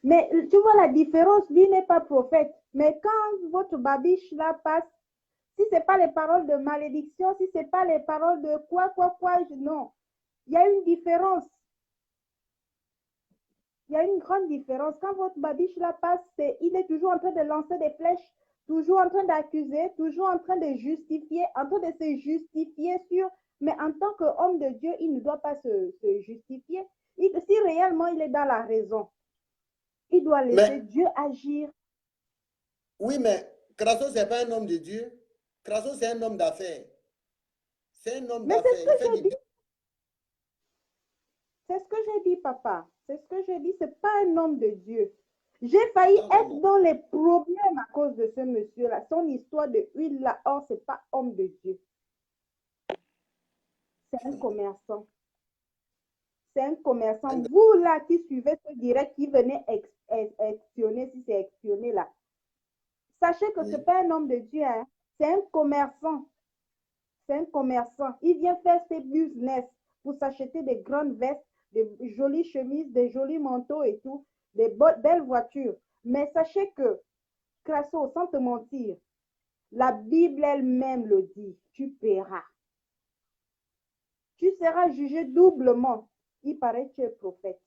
Speaker 3: Mais tu vois la différence, lui n'est pas prophète. Mais quand votre babiche là passe, si ce n'est pas les paroles de malédiction, si ce n'est pas les paroles de quoi, non. Il y a une différence. Il y a une grande différence. Quand votre babiche là passe, il est toujours en train de lancer des flèches, toujours en train d'accuser, toujours en train de justifier, en train de se justifier sur... Mais en tant qu'homme de Dieu, il ne doit pas se justifier. Si réellement il est dans la raison, il doit laisser Dieu agir.
Speaker 1: Oui, mais Crasso, ce n'est pas un homme de Dieu. Crasso, c'est un homme d'affaires. C'est un homme d'affaires.
Speaker 3: C'est ce que j'ai dit. C'est ce que j'ai dit, papa. C'est ce que j'ai dit. Ce n'est pas un homme de Dieu. J'ai failli
Speaker 1: Ah,
Speaker 3: être
Speaker 1: vraiment.
Speaker 3: dans les problèmes à cause de ce monsieur-là. Son histoire de huile là, or, c'est pas homme de Dieu. C'est un commerçant. C'est un commerçant.
Speaker 1: Un-
Speaker 3: Vous là qui suivez ce direct, qui venez actionner, si c'est actionné là, sachez que ce n'est
Speaker 1: Oui.
Speaker 3: pas un homme de Dieu. Hein. C'est un commerçant. C'est un commerçant. Il vient faire ses business pour s'acheter des grandes vestes, des jolies chemises, des jolis manteaux et tout, des belles voitures. Mais sachez que, Crasso, sans te mentir, la Bible elle-même le dit, tu paieras. Tu seras jugé doublement. Il paraît que tu es prophète.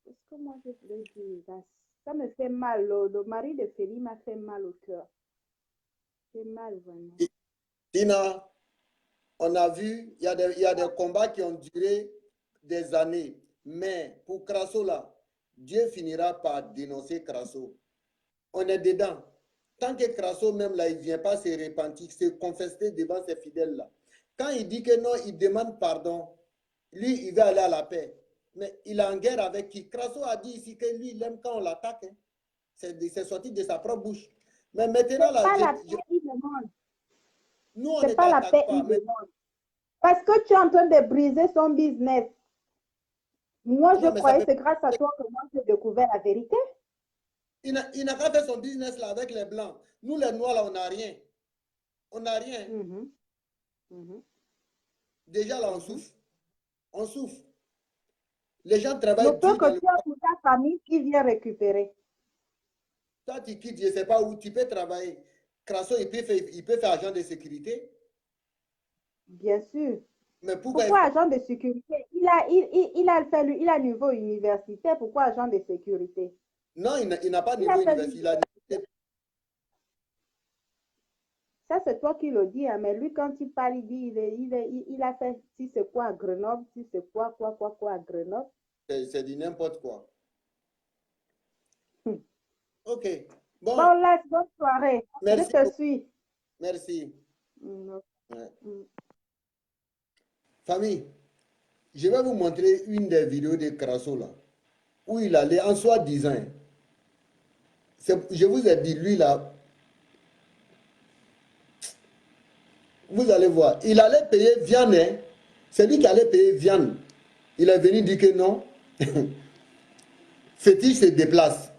Speaker 3: Est-ce que moi je voulais dire, ça me fait mal. Le mari de Félix m'a fait mal au cœur. C'est mal vraiment.
Speaker 1: Tina, on a vu, il y a des combats qui ont duré des années. Mais pour Crasso, là, Dieu finira par dénoncer Crasso. On est dedans. Tant que Crasso, même là, il ne vient pas se repentir, se confesser devant ses fidèles là. Quand il dit que non, il demande pardon, lui, il va aller à la paix. Mais il est en guerre avec qui? Crasso a dit ici que lui, il aime quand on l'attaque. Hein. C'est sorti de sa propre bouche. Mais maintenant,
Speaker 3: C'est
Speaker 1: là,
Speaker 3: pas la paix, il demande.
Speaker 1: nous, on ne
Speaker 3: C'est pas la paix,
Speaker 1: t'attaque pas.
Speaker 3: il
Speaker 1: Mais,
Speaker 3: demande. Parce que tu es en train de briser son business. Moi, je
Speaker 1: non, mais ça
Speaker 3: croyais
Speaker 1: peut
Speaker 3: que c'est grâce à toi que moi, j'ai découvert la vérité.
Speaker 1: Il n'a qu'à faire son business là avec les blancs. Nous, les noirs, là, on n'a rien. On n'a rien.
Speaker 3: Mm -hmm. Mm -hmm.
Speaker 1: Déjà, là, on
Speaker 3: Mm -hmm.
Speaker 1: souffre. On souffre. Les gens
Speaker 3: Le
Speaker 1: travaillent
Speaker 3: peu
Speaker 1: dur dans
Speaker 3: que
Speaker 1: le...
Speaker 3: tu as pour ta famille, qui vient récupérer.
Speaker 1: Toi, tu quittes, je ne sais pas où tu peux travailler. Crasso, il peut faire agent de sécurité.
Speaker 3: Bien sûr.
Speaker 1: Mais pourquoi
Speaker 3: Pourquoi agent de sécurité? Il a niveau universitaire. Pourquoi agent de sécurité?
Speaker 1: Non, il n'a pas de
Speaker 3: Il
Speaker 1: niveau
Speaker 3: a fait
Speaker 1: universitaire.
Speaker 3: ça, c'est toi qui le dis, hein, mais lui, quand il parle, il dit, il a fait si c'est quoi à Grenoble, si c'est quoi à Grenoble.
Speaker 1: C'est du n'importe quoi. OK. Bon,
Speaker 3: Bon, laisse, bonne soirée. Je
Speaker 1: merci
Speaker 3: te
Speaker 1: beaucoup.
Speaker 3: suis.
Speaker 1: Merci.
Speaker 3: Mm,
Speaker 1: Ouais.
Speaker 3: mm.
Speaker 1: Famille, je vais vous montrer une des vidéos de Crasso là, où il allait en soi-disant. Je vous ai dit, lui là, vous allez voir, il allait payer viande. Hein. C'est lui qui allait payer viande. Il est venu dire que non. Fétiche se déplace.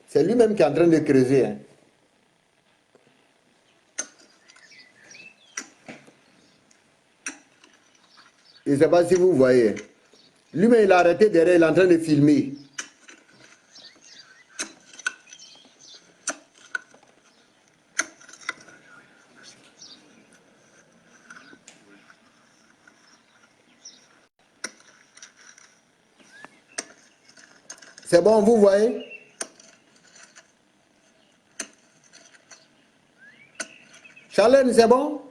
Speaker 1: C'est lui-même qui est en train de creuser. Hein. Je ne sais pas si vous voyez. Lui-même, il a arrêté derrière, il est en train de filmer. C'est bon, vous voyez? Charlène, c'est bon?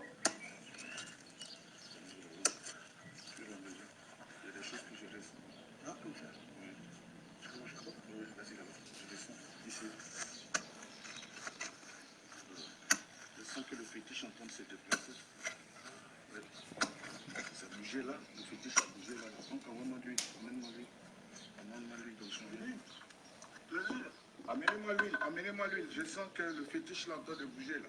Speaker 4: Je sens que le fétiche est en train de se déplacer. Ouais. Ça a bougé là, le fétiche a bougé là. Donc envoie-moi l'huile, amène-moi l'huile. Amène-moi l'huile dans son lit. Amenez-moi l'huile, amenez-moi l'huile. Je sens que le fétiche là est en train de bouger là.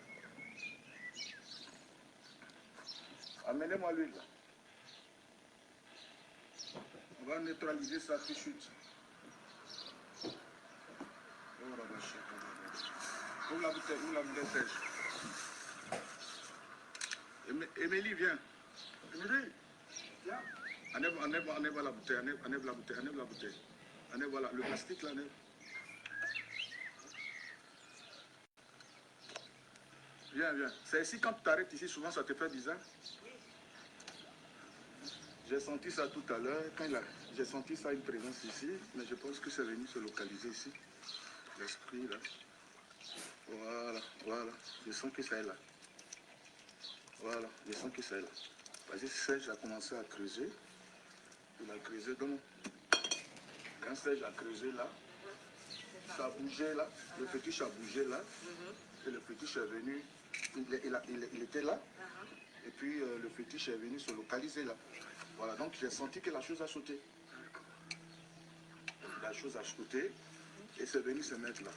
Speaker 4: Amenez-moi l'huile là. On va neutraliser ça tout de suite. Ouvre la bouteille, ouvre la bouteille. Émilie, viens. Émilie, viens. Enlève la bouteille, enlève la bouteille, enlève la bouteille. Enlève voilà, le plastique là, enlève. Viens, viens. C'est ici quand tu t'arrêtes ici, souvent ça te fait bizarre. J'ai senti ça tout à l'heure, j'ai senti ça une présence ici, mais je pense que c'est venu se localiser ici. L'esprit là. Voilà, voilà. Je sens que c'est là. Voilà, je sens que c'est là. Parce que Serge a commencé à creuser. Il a creusé donc. Quand Serge a creusé là, Ça a bougé là, le fétiche a bougé là, et le fétiche est venu, il était là, et puis le fétiche est venu se localiser là. Voilà, donc j'ai senti que la chose a sauté. La chose a sauté, et c'est venu se mettre là.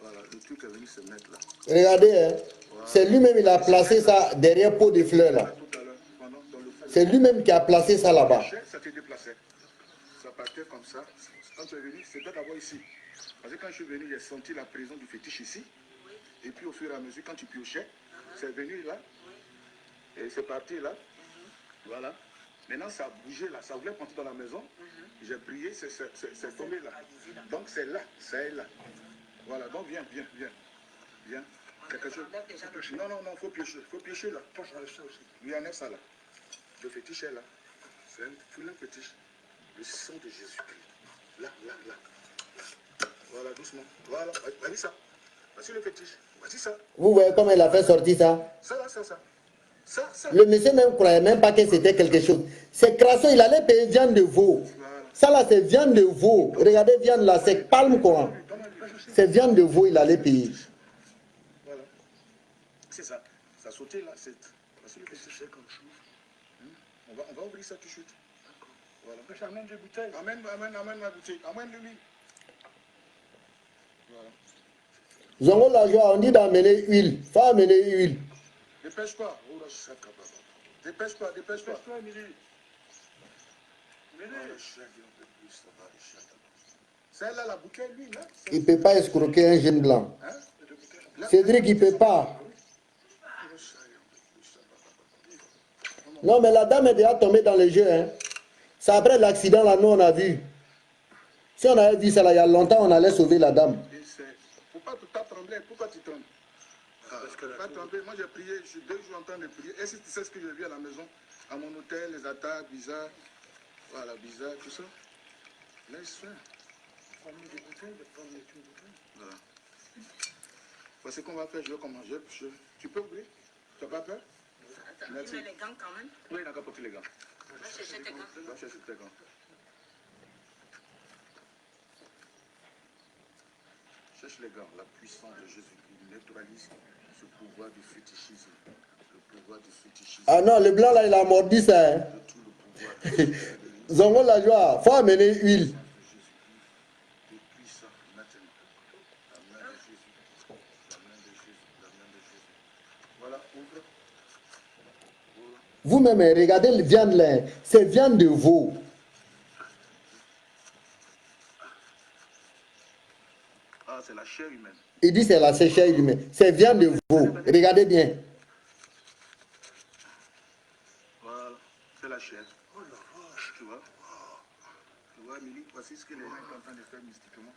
Speaker 4: Voilà, le truc est venu se mettre là.
Speaker 1: Regardez, hein.
Speaker 4: Voilà.
Speaker 1: C'est lui-même, il a placé ça derrière pot de fleurs là.
Speaker 4: Tout à l'heure, dans le fond.
Speaker 1: C'est lui-même qui a placé ça là-bas.
Speaker 4: Ça s'est déplacé. Ça partait comme ça. Quand tu es venu, c'était d'abord ici. Parce que quand je suis venu, j'ai senti la présence du fétiche ici. Et puis au fur et à mesure, quand tu piochais, c'est venu là. Et c'est parti là. Voilà. Maintenant, ça a bougé là. Ça voulait rentrer dans la maison. J'ai prié, c'est tombé là. Donc c'est là. C'est là. Voilà. Donc viens. Viens. Quelque chose. Non, faut piocher. Faut piocher là. Il y en a ça là. Le fétiche est là. C'est un foulin fétiche. Le sang de Jésus-Christ. Là. Voilà, doucement. Voilà, vas-y ça. Vas-y le fétiche. Vas-y ça.
Speaker 1: Vous voyez comment il a fait sortir ça?
Speaker 4: Ça là, ça. Ça.
Speaker 1: Le monsieur même ne croyait même pas que c'était quelque chose. C'est crasseux, il allait payer viande de veau.
Speaker 4: Voilà.
Speaker 1: Ça là, c'est viande de veau. Regardez, viande là, c'est palme quoi. C'est viande de veau, il allait payer.
Speaker 4: Voilà. C'est ça. Ça a sauté là. Vas-y le fétiche. C'est comme chose. On va ouvrir ça tout de suite. Voilà. Amène des bouteilles. Amène ma bouteille. Amène-lui. Voilà.
Speaker 1: Zongo la joie, on dit d'amener huile. Faut amener huile.
Speaker 4: Dépêche-toi. Oh là, chaka baba. Dépêche-toi. Dépêche-toi, Émilie. Celle-là, la bouteille, lui, là.
Speaker 1: Il ne peut pas escroquer un jeune blanc.
Speaker 4: Hein?
Speaker 1: Cédric, il ne peut pas. Non, mais la dame est déjà tombée dans le jeu. Hein. C'est après l'accident, là, nous, on a vu. Si on avait vu ça, là, il y a longtemps, on allait sauver la dame.
Speaker 4: Il ne faut pas trembler. Pourquoi tu trembles? Parce que pas trembler. Moi, j'ai prié. Je suis 2 jours en train de prier. Et si tu sais ce que j'ai vu à la maison, à mon hôtel, les attaques bizarres, voilà, bizarres, tout ça. Laisse faire. Voilà. Voici ce qu'on va faire. Je vais commencer. Tu peux ouvrir? Tu n'as pas peur?
Speaker 5: Merci. Tu mets les gants quand même?
Speaker 4: Oui, il n'a qu'à porter les gants.
Speaker 5: Va chercher tes gants.
Speaker 4: Va chercher tes gants. Cherche les gants. La puissance de Jésus-Christ neutralise ce pouvoir du fétichisme. Le pouvoir du fétichisme.
Speaker 1: Ah non, le blanc là, il a mordi ça. Hein.
Speaker 4: De tout le pouvoir.
Speaker 1: Zongo la joie, faut amener huile.
Speaker 4: Depuis ça, maintenant. La main de Jésus. La main de Jésus. La main de Jésus. Voilà, ouvre.
Speaker 1: Vous-même, regardez la viande là. C'est viande de veau.
Speaker 4: Ah, c'est la chair humaine.
Speaker 1: Il dit c'est la chair humaine. C'est viande de veau. Regardez bien.
Speaker 4: Voilà, c'est la chair. Oh la vache, tu vois. Tu vois, Amélie, voici ce que les gens sont en train de faire mystiquement.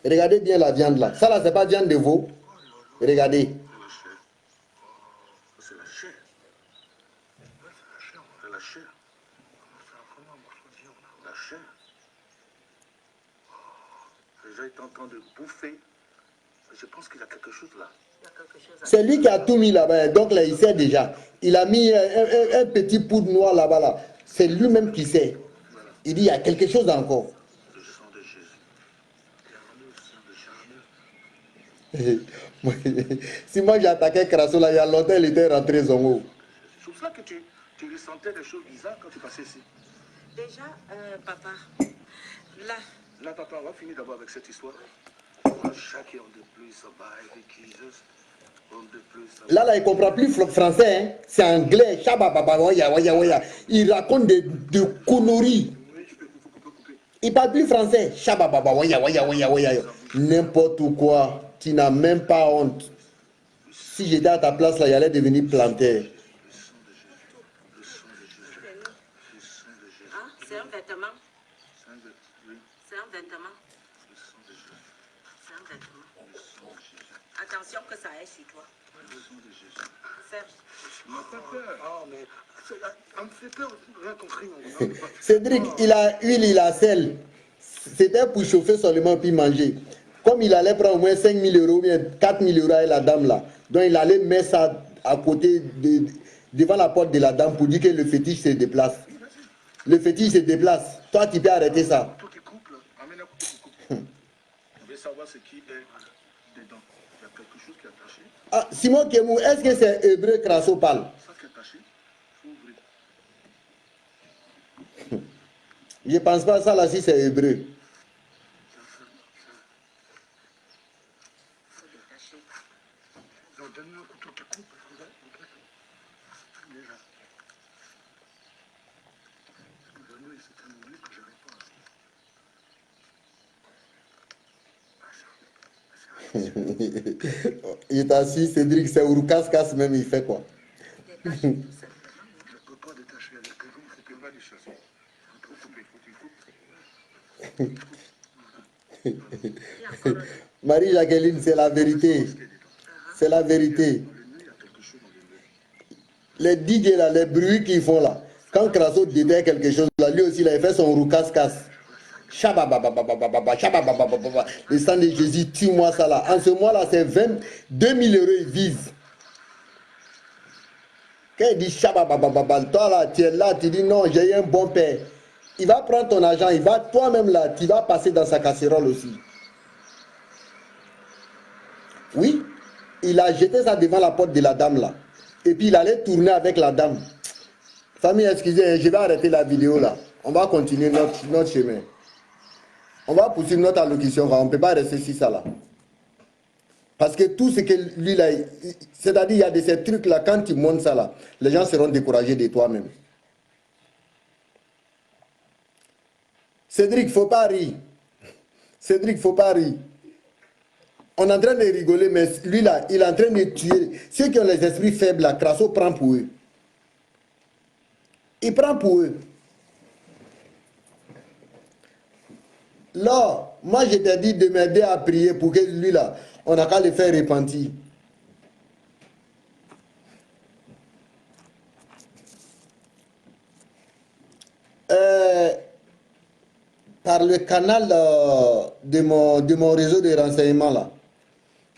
Speaker 1: Regardez bien la viande là. Ça là, c'est pas viande de veau. Regardez.
Speaker 4: C'est la chair. C'est la chair. La chair. Les gens étaient en train de bouffer. Je pense qu'il y a quelque chose là.
Speaker 1: C'est lui qui a tout mis là-bas. Donc là, il sait déjà. Il a mis un petit poudre noir là-bas. Là. C'est lui-même qui sait. Il dit il y a quelque chose encore.
Speaker 4: Le sang de Jésus. Le sang de Jésus.
Speaker 1: Si moi j'attaquais Crasso là, il y a longtemps, il était rentré Zongo.
Speaker 4: C'est pour ça que tu ressentais des choses bizarres quand tu passais ici.
Speaker 5: Déjà, papa, là.
Speaker 4: Là, papa, on va finir d'abord avec cette histoire. Chacun de plus, ça va avec Jesus.
Speaker 1: Là, il ne comprend plus français. Hein. C'est anglais. Il raconte des conneries. Il ne parle plus français. N'importe quoi. Tu n'as même pas honte. Si j'étais à ta place, là, il allait devenir plantaire.
Speaker 5: Ah, c'est un vêtement. C'est un vêtement. C'est un vêtement. Attention que ça aille sur toi. Serge.
Speaker 1: Cédric, il a huile, il a sel. C'était pour chauffer seulement puis manger. Comme il allait prendre au moins 5 000 euros, bien 4 000 euros avec la dame là. Donc il allait mettre ça à côté devant la porte de la dame pour dire que le fétiche se déplace. Le fétiche se déplace. Toi, tu peux arrêter ça.
Speaker 4: Couteau qui coupe, là. Amène un couteau qui coupe. Je veux savoir ce qui est dedans. Il y a quelque chose qui est attaché.
Speaker 1: Ah, Simon Kemou, est-ce que c'est hébreu Crasso parle?
Speaker 4: Ça qui est attaché, il faut ouvrir.
Speaker 1: Je ne pense pas ça là si c'est hébreu.
Speaker 4: Donc, donne-moi un couteau qui coupe. Déjà. Donne-moi, c'est un oubli que j'arrive pas.
Speaker 1: Il est assis, Cédric, c'est Urukas même, il fait quoi?
Speaker 4: Je ne peux pas détacher avec le goût, il faut que je le chasser. Il faut couper, il faut qu'il coupe.
Speaker 1: Marie-Jacqueline, c'est la vérité. C'est la vérité.
Speaker 4: Il y a quelque chose dans le nez.
Speaker 1: Les DJ là, les bruits qu'ils font là, quand Crasso déterre quelque chose là, lui aussi là, il fait son roucasse-casse. Shababababababa, shabababababa. Le sang de Jésus, tue-moi ça là. En ce mois-là, c'est 22 000 euros, ils visent. Quand il dit shabababababa, toi là, tu es là, tu dis non, j'ai eu un bon père. Il va prendre ton argent, il va toi-même là, tu vas passer dans sa casserole aussi. Oui, il a jeté ça devant la porte de la dame là. Et puis il allait tourner avec la dame. Famille, excusez, je vais arrêter la vidéo là. On va continuer notre chemin. On va poursuivre notre allocution. On ne peut pas rester ici ça là. Parce que tout ce que lui là, c'est-à-dire il y a de ces trucs là, quand tu montes ça là, les gens seront découragés de toi-même. Cédric, faut pas rire. Cédric, faut pas rire. On est en train de rigoler, mais lui là, il est en train de tuer. Ceux qui ont les esprits faibles, là, Crasso prend pour eux. Il prend pour eux. Là, moi je t'ai dit de m'aider à prier pour que lui là, on n'a qu'à le faire repentir. Par le canal de mon réseau de renseignement là,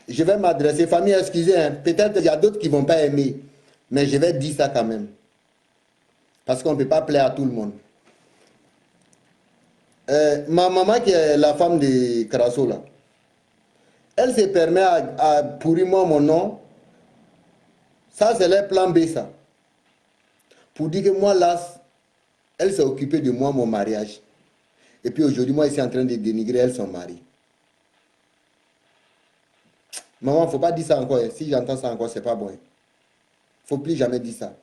Speaker 1: je vais m'adresser, famille, excusez, hein, peut-être qu'il y a d'autres qui ne vont pas aimer, mais je vais dire ça quand même. Parce qu'on ne peut pas plaire à tout le monde. Ma maman, qui est la femme de Crasso, là, elle se permet à pourrir moi mon nom. Ça, c'est le plan B, ça. Pour dire que moi, là, elle s'est occupée de moi, mon mariage. Et puis aujourd'hui, moi, je suis en train de dénigrer elle, son mari. Maman, il ne faut pas dire ça encore. Si j'entends ça encore, ce n'est pas bon. Il ne faut plus jamais dire ça.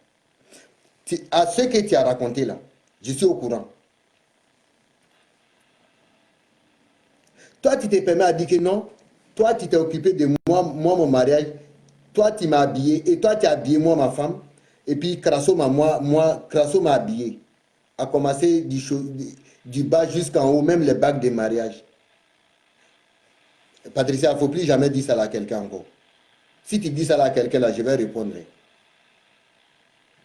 Speaker 1: À ce que tu as raconté là, je suis au courant. Toi, tu te permets à dire que non. Toi, tu t'es occupé de moi, mon mariage. Toi, tu m'as habillé. Et toi, tu as habillé moi, ma femme. Et puis, Crasso m'a habillé. A commencé du bas jusqu'en haut, même les bagues de mariage. Patricia, il ne faut plus jamais dire ça à quelqu'un encore. Si tu dis ça à quelqu'un, là, je vais répondre.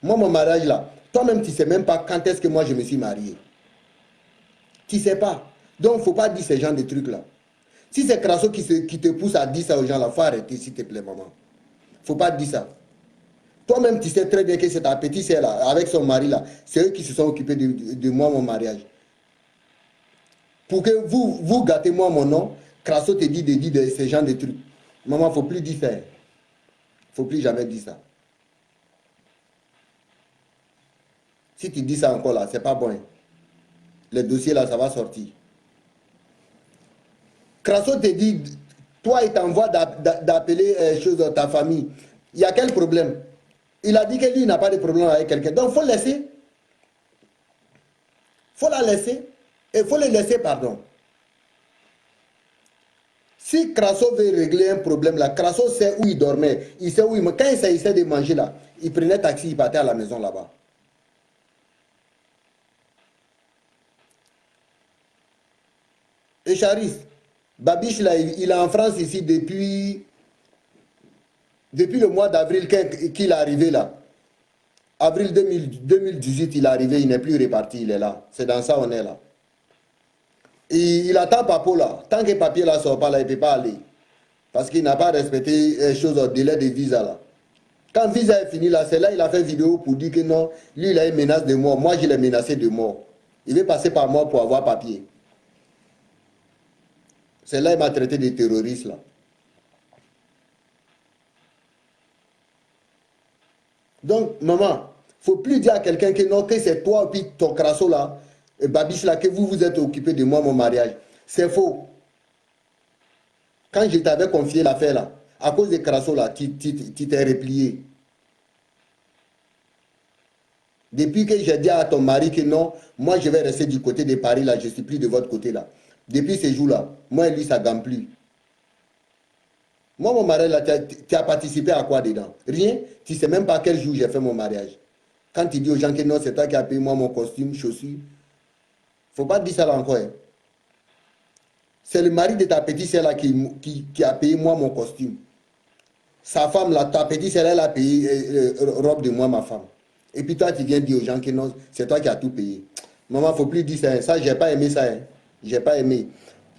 Speaker 1: Moi, mon mariage, là, toi-même, tu ne sais même pas quand est-ce que moi, je me suis marié. Tu ne sais pas. Donc, il ne faut pas dire ce genre de trucs-là. Si c'est Crasso qui te pousse à dire ça aux gens, là, il faut arrêter, s'il te plaît, maman. Il ne faut pas dire ça. Toi-même, tu sais très bien que c'est ta petite sœur, là, avec son mari, là, c'est eux qui se sont occupés de moi, mon mariage. Pour que vous gâtez moi mon nom, Crasso te dit de dire ce genre de trucs. Maman, il ne faut plus dire ça. Il ne faut plus jamais dire ça. Si tu dis ça encore là, c'est pas bon. Le dossier là, ça va sortir. Crasso te dit, toi, il t'envoie d'appeler ta famille. Il y a quel problème? Il a dit que lui, il n'a pas de problème avec quelqu'un. Donc, il faut laisser. Il faut la laisser. Et il faut le laisser, pardon. Si Crasso veut régler un problème là, Crasso sait où il dormait. Il sait où il... Quand il s'agissait de manger là, il prenait taxi, il partait à la maison là-bas. Et Charis, Babiche là, il est en France ici depuis le mois d'avril qu'il est arrivé là. Avril 2018, il est arrivé, il n'est plus reparti, il est là. C'est dans ça on est là. Et il attend Papo là. Tant que papier là sort pas là, il ne peut pas aller. Parce qu'il n'a pas respecté les choses au délai de visa là. Quand Visa est fini là, c'est là il a fait vidéo pour dire que non, lui il a une menace de mort. Moi je l'ai menacé de mort. Il veut passer par moi pour avoir papier. C'est là il m'a traité de terroriste là. Donc maman, faut plus dire à quelqu'un que non, que c'est toi puis ton crasso là, et Babiche là, que vous vous êtes occupé de moi, mon mariage. C'est faux. Quand je t'avais confié l'affaire là, à cause des crassos là, tu t'es replié. Depuis que j'ai dit à ton mari que non, moi je vais rester du côté de Paris là, je ne suis plus de votre côté là. Depuis ces jours-là, moi et lui, ça ne gagne plus. Moi, mon mariage là, tu as participé à quoi dedans? Rien. Tu ne sais même pas quel jour j'ai fait mon mariage. Quand tu dis aux gens que non, c'est toi qui as payé moi mon costume, chaussures, il ne faut pas dire ça là encore. Hein. C'est le mari de ta petite sœur là qui a payé moi mon costume. Sa femme là, ta petite sœur, elle a payé robe de moi, ma femme. Et puis toi, tu viens dire aux gens que non, c'est toi qui as tout payé. Maman, il ne faut plus dire ça. Hein. Ça, je n'ai pas aimé ça. Hein. Je n'ai pas aimé.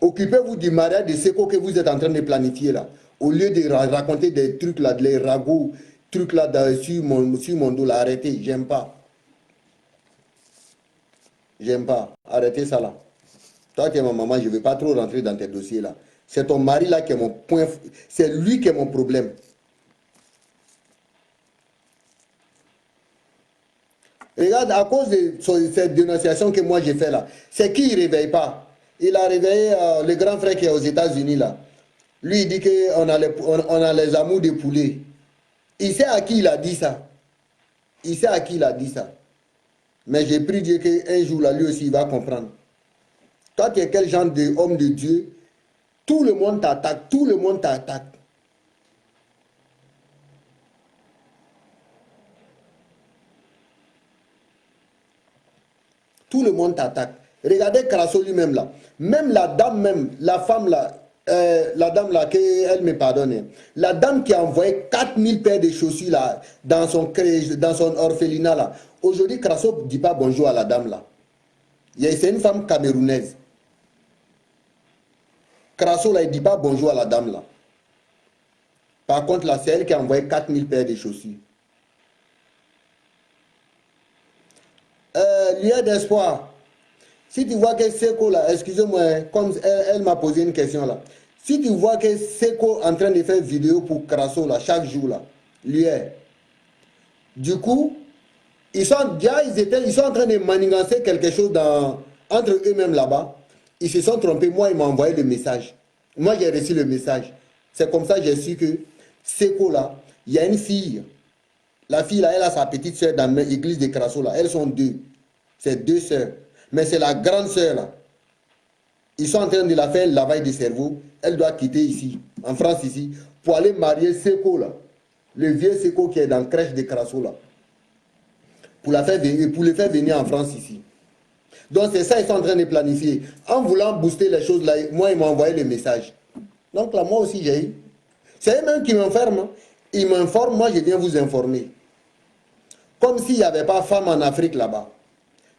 Speaker 1: Occupez-vous du mariage de Seko que vous êtes en train de planifier là. Au lieu de raconter des trucs là, des ragots, trucs là sur mon dos là. Arrêtez, j'aime pas. J'aime pas. Arrêtez ça là. Toi qui es ma maman, je ne vais pas trop rentrer dans tes dossiers là. C'est ton mari là qui est mon point. C'est lui qui est mon problème. Regarde, à cause de cette dénonciation que moi j'ai fait là, c'est qui il ne réveille pas? Il a réveillé le grand frère qui est aux États-Unis là. Lui, il dit qu'on a les amours de poulet. Il sait à qui il a dit ça. Il sait à qui il a dit ça. Mais j'ai pris Dieu qu'un jour là, lui aussi, il va comprendre. Toi, tu es quel genre d'homme de Dieu? Tout le monde t'attaque. Tout le monde t'attaque. Tout le monde t'attaque. Regardez Crasso lui-même là. Même la dame, même, la femme là, la dame là, qu'elle me pardonne. La dame qui a envoyé 4000 paires de chaussures là, dans son orphelinat là. Aujourd'hui, Crasso ne dit pas bonjour à la dame là. C'est une femme camerounaise. Crasso là, il ne dit pas bonjour à la dame là. Par contre là, c'est elle qui a envoyé 4000 paires de chaussures. Lieu d'espoir. Si tu vois que Seko là, excusez-moi, comme elle m'a posé une question là. Si tu vois que Seko en train de faire vidéo pour Crasso là, chaque jour là, lui du coup, ils sont en train de manigancer quelque chose entre eux-mêmes là-bas. Ils se sont trompés. Moi, ils m'ont envoyé le message. Moi, j'ai reçu le message. C'est comme ça que j'ai su que Seko là, il y a une fille. La fille là, elle a sa petite soeur dans l'église de Crasso là. Elles sont deux. C'est deux sœurs. Mais c'est la grande sœur là. Ils sont en train de la faire le lavage de cerveau. Elle doit quitter ici, en France ici, pour aller marier Seko là. Le vieux Seko qui est dans la crèche de Crasso là. Pour le faire venir en France ici. Donc c'est ça, ils sont en train de planifier. En voulant booster les choses là, moi ils m'ont envoyé le message. Donc là, moi aussi j'ai eu. C'est eux-mêmes qui m'informent. Ils m'informent, moi je viens vous informer. Comme s'il n'y avait pas de femmes en Afrique là-bas.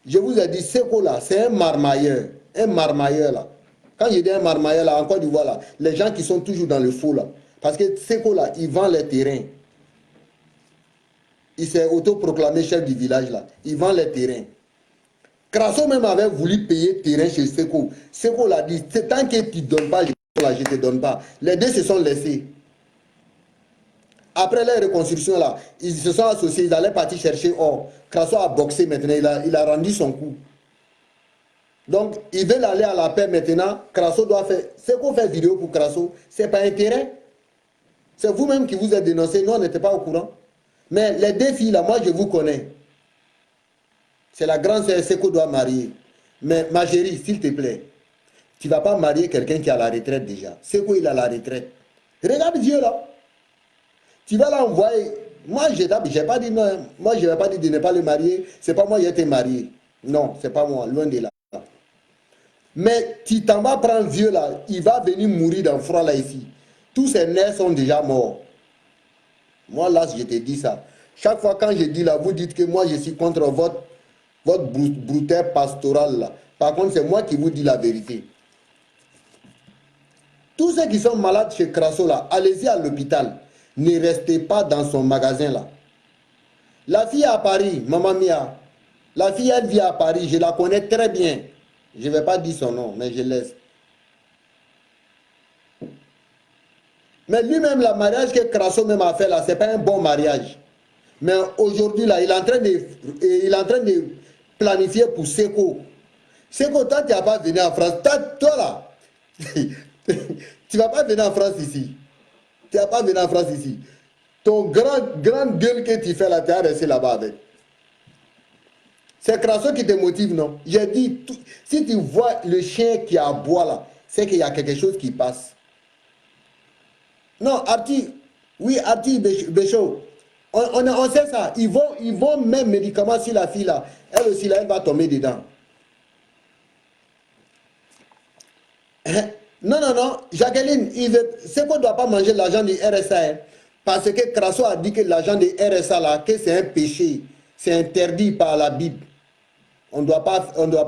Speaker 1: Je vous ai dit, Seko là, c'est un marmailleur. Un marmailleur là. Quand je dis un marmailleur là, en Côte d'Ivoire là, les gens qui sont toujours dans le faux là. Parce que Seko là, il vend les terrains. Il s'est autoproclamé chef du village là. Il vend les terrains. Crasso même avait voulu payer terrain chez Seko. Seko l'a dit, c'est tant que tu ne donnes pas, je ne te donne pas. Les deux se sont laissés. Après la reconstruction là, ils se sont associés, ils allaient partir chercher or. Crasso a boxé maintenant, il a rendu son coup. Donc, ils veulent aller à la paix maintenant. Crasso doit faire. Seko fait vidéo pour Crasso, ce n'est pas un terrain. C'est vous-même qui vous êtes dénoncé, nous on n'était pas au courant. Mais les deux filles là, moi je vous connais. C'est la grande sœur Seko doit marier. Mais ma chérie, s'il te plaît, tu ne vas pas marier quelqu'un qui est à la retraite déjà. Seko il est à la retraite. Regarde Dieu là. Tu vas l'envoyer. Moi, j'ai pas dit non. Moi, je n'ai pas dit de ne pas le marier. Ce n'est pas moi qui ai été marié. Non, ce n'est pas moi, loin de là. Mais tu t'en vas prendre vieux là. Il va venir mourir dans le froid là ici. Tous ses nerfs sont déjà morts. Moi, là, je te dis ça. Chaque fois quand je dis là, vous dites que moi, je suis contre votre brouteur pastoral là. Par contre, c'est moi qui vous dis la vérité. Tous ceux qui sont malades chez Crasso là, allez-y à l'hôpital. Ne restez pas dans son magasin là. La fille à Paris, Maman Mia, la fille elle vit à Paris, je la connais très bien. Je ne vais pas dire son nom, mais je laisse. Mais lui-même, le mariage que Crasso même a fait là, ce n'est pas un bon mariage. Mais aujourd'hui là, il est en train de planifier pour Seko. Seko, toi, tu n'as pas venu en France. Toi là, tu ne vas pas venir en France ici. Tu n'as pas venu en France ici. Ton grand gueule que tu fais là, tu as resté là-bas avec. C'est Crasso qui te motive, non? J'ai dit, si tu vois le chien qui aboie là, c'est qu'il y a quelque chose qui passe. Non, Arti, oui, Arti Béchaud, on sait ça. Ils vont mettre médicaments sur la fille là. Elle aussi, là, elle va tomber dedans. Non, Jacqueline, c'est qu'on ne doit pas manger l'argent du RSA. Hein, parce que Crasso a dit que l'argent du RSA là, que c'est un péché. C'est interdit par la Bible. On ne doit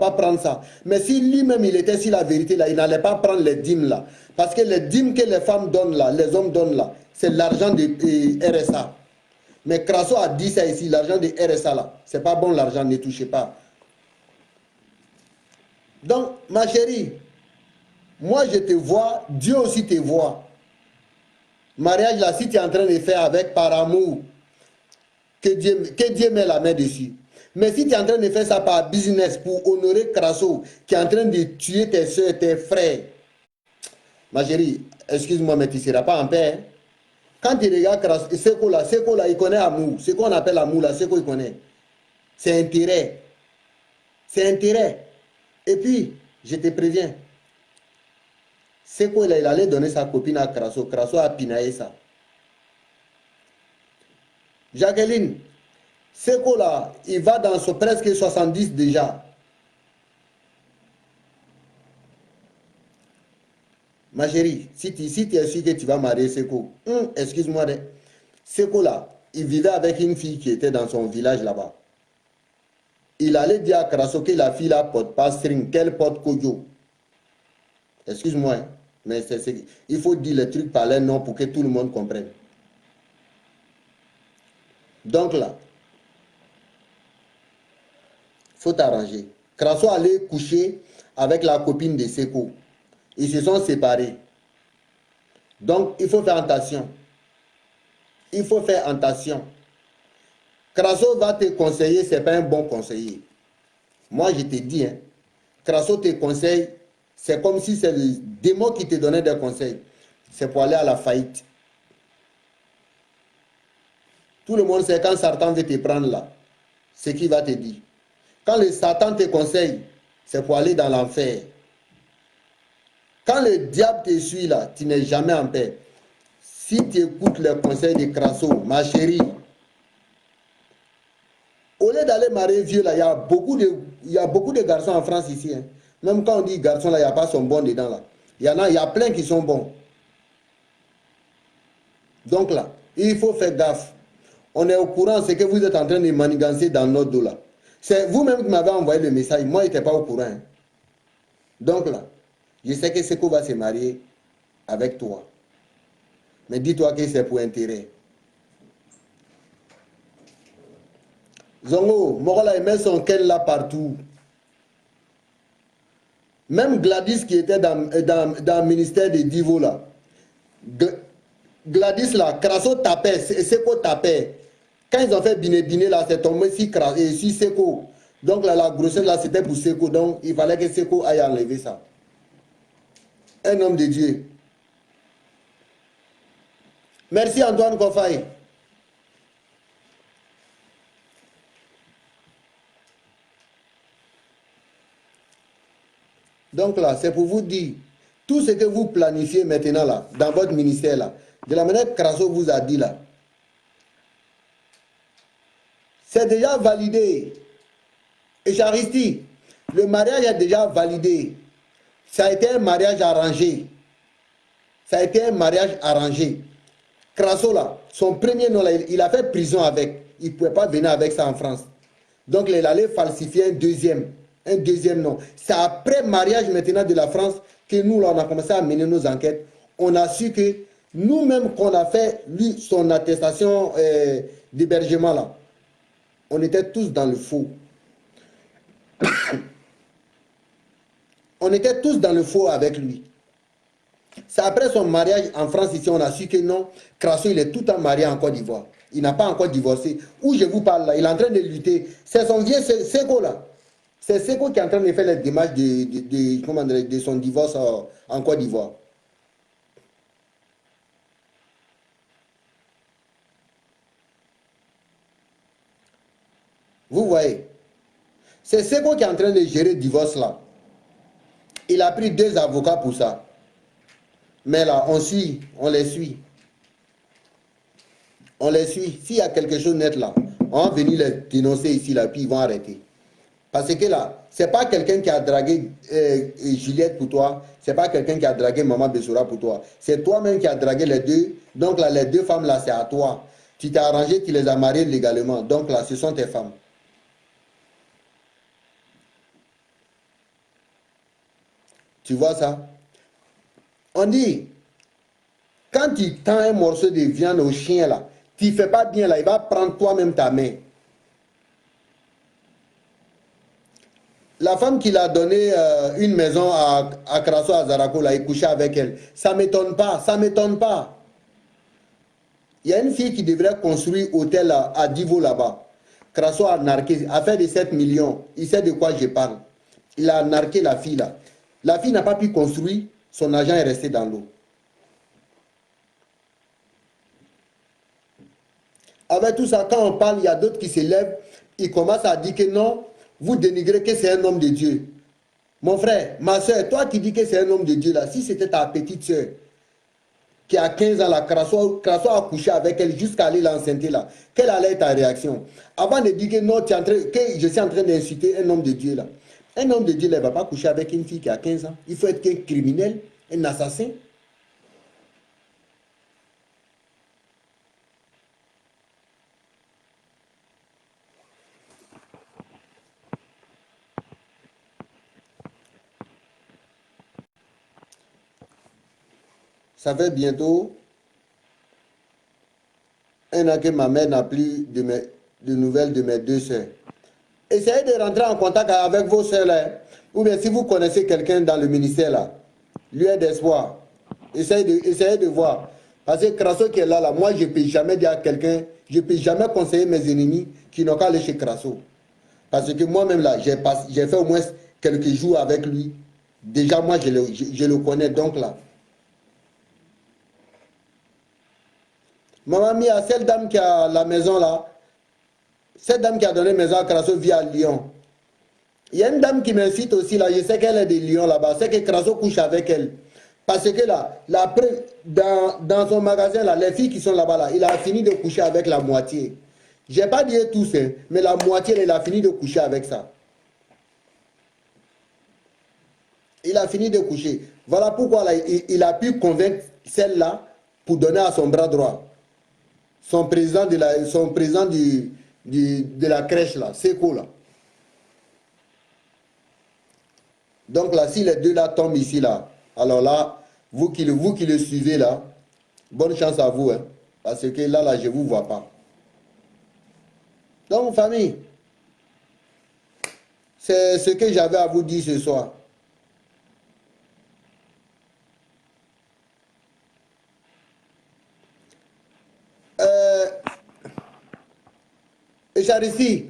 Speaker 1: pas prendre ça. Mais si lui-même il était sur la vérité là, il n'allait pas prendre les dîmes là. Parce que les dîmes que les femmes donnent là, les hommes donnent là, c'est l'argent du RSA. Mais Crasso a dit ça ici, l'argent du RSA là. C'est pas bon l'argent, ne touchez pas. Donc, ma chérie, moi je te vois, Dieu aussi te voit. Mariage là, si tu es en train de faire avec par amour, que Dieu met la main dessus. Mais si tu es en train de faire ça par business pour honorer Crasso, qui est en train de tuer tes soeurs, tes frères, ma chérie, excuse-moi, mais tu ne seras pas en paix. Hein? Quand tu regardes Crasso, Seko là, il connaît amour. Ce qu'on appelle amour là, Seko il connaît. C'est intérêt. C'est intérêt. Et puis, je te préviens, Seko là, il allait donner sa copine à Crasso. Crasso a pinaillé ça. Jacqueline, Seko là, il va dans son presque 70 déjà. Ma chérie, si tu es sûr que tu vas marier Seko, excuse-moi, Seko là, il vivait avec une fille qui était dans son village là-bas. Il allait dire à Crasso que la fille là porte pas string, qu'elle porte kojo. Excuse-moi, hein, mais il faut dire les trucs par les noms pour que tout le monde comprenne. Donc là, faut t'arranger. Crasso allait coucher avec la copine de Seko. Ils se sont séparés. Donc, il faut faire attention. Il faut faire attention. Crasso va te conseiller, ce n'est pas un bon conseiller. Moi, je te dis, hein, Crasso te conseille, c'est comme si c'est le démon qui te donnait des conseils. C'est pour aller à la faillite. Tout le monde sait quand Satan veut te prendre là, ce qu'il va te dire. Quand le Satan te conseille, c'est pour aller dans l'enfer. Quand le diable te suit là, tu n'es jamais en paix. Si tu écoutes les conseils de Crasso, ma chérie, au lieu d'aller marier vieux là, il y a beaucoup de garçons en France ici. Hein. Même quand on dit garçon là, il n'y a pas son bon dedans là. Il y a plein qui sont bons. Donc là, il faut faire gaffe. On est au courant, c'est que vous êtes en train de manigancer dans notre dos là. C'est vous-même qui m'avez envoyé le message. Moi, je n'étais pas au courant. Hein. Donc là, je sais que Seko va se marier avec toi. Mais dis-toi que c'est pour intérêt. Zongo, Morola, il met son quel là partout. Même Gladys qui était dans le ministère de Divo là. Gladys là, Crasso tapait, Seko tapait. Quand ils ont fait Biné là, c'est tombé sur Seko. Donc là, la grossesse là, c'était pour Seko. Donc il fallait que Seko aille enlever ça. Un homme de Dieu. Merci Antoine Kofaï. Donc là, c'est pour vous dire, tout ce que vous planifiez maintenant là, dans votre ministère là, de la manière que Crasso vous a dit là, c'est déjà validé. Et Charisti, le mariage est déjà validé. Ça a été un mariage arrangé. Ça a été un mariage arrangé. Crasso là, son premier nom là, il a fait prison avec. Il ne pouvait pas venir avec ça en France. Donc il allait falsifier un deuxième nom. C'est après mariage maintenant de la France que nous là, on a commencé à mener nos enquêtes. On a su que Nous-mêmes qu'on a fait lui, son attestation d'hébergement là, on était tous dans le faux. On était tous dans le faux avec lui. C'est après son mariage en France ici, on a su que non, Crasso, il est tout le temps marié en Côte d'Ivoire. Il n'a pas encore divorcé. Où je vous parle là, il est en train de lutter. C'est son vieux Seko là. C'est Seko qui est en train de faire les démarches de son divorce en Côte d'Ivoire. Vous voyez, c'est Seko qui est en train de gérer le divorce là. Il a pris 2 avocats pour ça. Mais là, on les suit. On les suit. S'il y a quelque chose de net là, on va venir les dénoncer ici, là, puis ils vont arrêter. Parce que là, c'est pas quelqu'un qui a dragué Juliette pour toi, c'est pas quelqu'un qui a dragué Maman Bessoura pour toi. C'est toi-même qui a dragué les deux. Donc là, les 2 femmes là, c'est à toi. Tu t'es arrangé, tu les as mariées légalement. Donc là, ce sont tes femmes. Tu vois ça? On dit, quand tu tends un morceau de viande au chien là, tu ne fais pas bien là, il va prendre toi-même ta main. La femme qui l'a donné une maison à Crasso, à Zarako, là, il couchait avec elle. Ça ne m'étonne pas, ça ne m'étonne pas. Il y a une fille qui devrait construire un hôtel à Divo là-bas. Crasso a narqué, a fait de 7 millions. Il sait de quoi je parle. Il a narqué la fille là. La fille n'a pas pu construire, son argent est resté dans l'eau. Avec tout ça, quand on parle, il y a d'autres qui se lèvent, ils commencent à dire que non, vous dénigrez que c'est un homme de Dieu. Mon frère, ma soeur, toi qui dis que c'est un homme de Dieu là, si c'était ta petite soeur qui a 15 ans là, Crasso a couché avec elle jusqu'à aller l'enceinte là, quelle allait être ta réaction? Avant de dire que non, que je suis en train d'insulter un homme de Dieu là. Un homme de Dieu ne va pas coucher avec une fille qui a 15 ans. Il faut être qu'un criminel, un assassin. Ça fait bientôt 1 an que ma mère n'a plus de nouvelles de mes 2 soeurs. Essayez de rentrer en contact avec vos soeurs là. Ou bien si vous connaissez quelqu'un dans le ministère là, lueur d'espoir. Essayez de voir. Parce que Crasso qui est là, moi je ne peux jamais dire à quelqu'un, je ne peux jamais conseiller mes ennemis qui n'ont qu'à aller chez Crasso. Parce que moi-même là, j'ai fait au moins quelques jours avec lui. Déjà moi je le connais donc là. Maman Mia, cette dame qui a la maison là, cette dame qui a donné maison à Crasso vit à Lyon. Il y a une dame qui m'incite aussi là, je sais qu'elle est de Lyon là-bas, c'est que Crasso couche avec elle. Parce que là, dans son magasin là, les filles qui sont là-bas là, il a fini de coucher avec la moitié. Je n'ai pas dit tous, hein, mais la moitié, il a fini de coucher avec ça. Il a fini de coucher. Voilà pourquoi là, il a pu convaincre celle-là pour donner à son bras droit. Son président de la crèche là, Seko là. Donc là, si les deux là tombent ici là, alors là, vous qui le suivez là, bonne chance à vous, hein, parce que là, je ne vous vois pas. Donc famille, c'est ce que j'avais à vous dire ce soir. Charissi,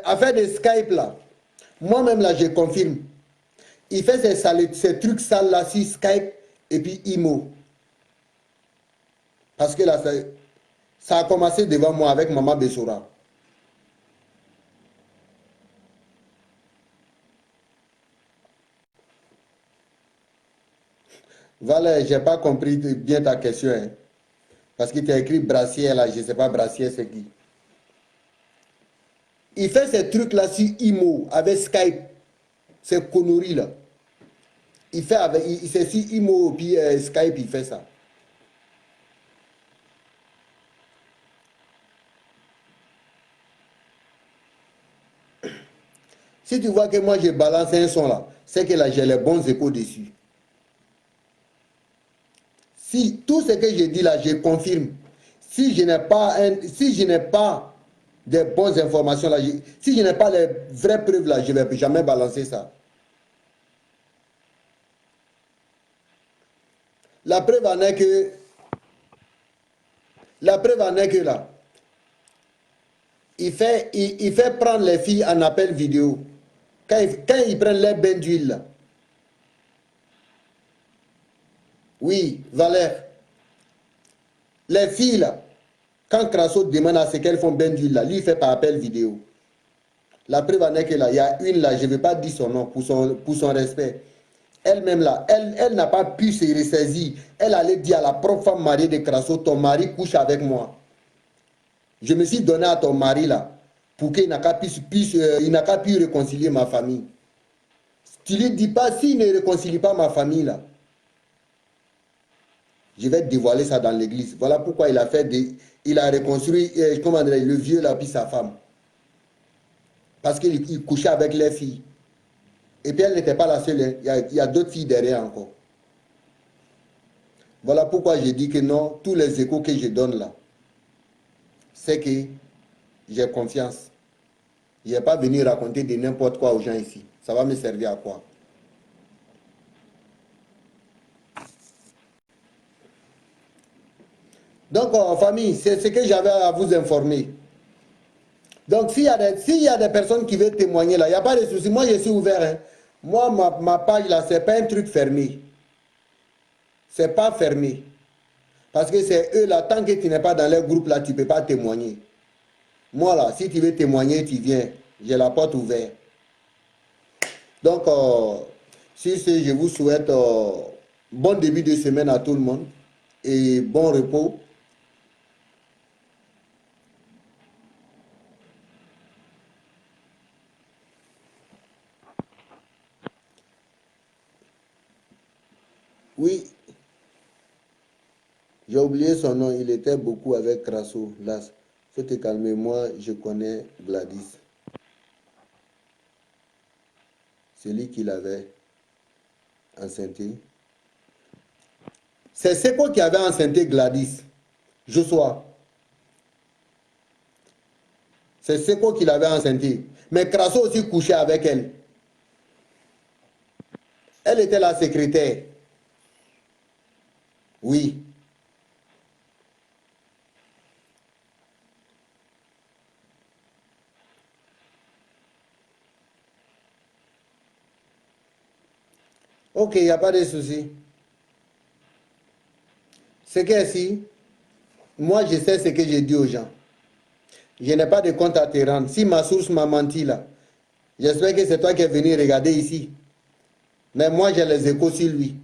Speaker 1: affaire de Skype là, moi-même là, je confirme. Il fait ces trucs sales là sur Skype et puis Imo. Parce que là, ça a commencé devant moi avec Maman Bessoura. Voilà, je n'ai pas compris bien ta question. Hein. Parce que tu as écrit brassière là, je ne sais pas brassière c'est qui. Il fait ces trucs là sur Imo avec Skype. C'est conneries là. C'est sur Imo puis Skype, il fait ça. Si tu vois que moi je balance un son là, c'est que là j'ai les bons échos dessus. Si tout ce que j'ai dit là, je confirme. Si je n'ai pas des bonnes informations là, si je n'ai pas les vraies preuves là, je ne vais jamais balancer ça. La preuve en est que là, il fait prendre les filles en appel vidéo. Quand ils prennent les bains d'huile là. Oui, Valère. Les filles là, quand Crasso demande à ce qu'elles font bain d'huile là, lui il fait par appel vidéo. La preuve en est que là, il y a une là, je ne vais pas dire son nom pour son respect. Elle-même là, elle n'a pas pu se ressaisir. Elle allait dire à la propre femme mariée de Crasso, ton mari couche avec moi. Je me suis donné à ton mari là, pour qu'il n'a qu'à pu réconcilier ma famille. Tu ne lui dis pas, s'il ne réconcilie pas ma famille là, je vais dévoiler ça dans l'église. Voilà pourquoi il a reconstruit, le vieux là, puis sa femme. Parce qu'il couchait avec les filles. Et puis elle n'était pas la seule. Il y a d'autres filles derrière encore. Voilà pourquoi je dis que non, tous les échos que je donne là, c'est que j'ai confiance. Je ne vais pas venir raconter de n'importe quoi aux gens ici. Ça va me servir à quoi? Donc, en famille, c'est ce que j'avais à vous informer. Donc, s'il y a des personnes qui veulent témoigner là, il n'y a pas de souci. Moi, je suis ouvert. Hein. Moi, ma page là, ce n'est pas un truc fermé. Ce n'est pas fermé. Parce que c'est eux là, tant que tu n'es pas dans leur groupe là, tu ne peux pas témoigner. Moi là, si tu veux témoigner, tu viens. J'ai la porte ouverte. Donc, sur ce, je vous souhaite bon début de semaine à tout le monde et bon repos. Oui, j'ai oublié son nom, il était beaucoup avec Crasso. Là, faut te calmer, moi je connais Gladys. C'est lui qui l'avait enceinté. C'est Seko qui avait enceinté Gladys. Joshua. C'est Seko qui l'avait enceinté. Mais Crasso aussi couchait avec elle. Elle était la secrétaire. Oui. Ok, il n'y a pas de souci. C'est que si, moi je sais ce que j'ai dit aux gens. Je n'ai pas de compte à te rendre. Si ma source m'a menti là, j'espère que c'est toi qui es venu regarder ici. Mais moi j'ai les échos sur lui.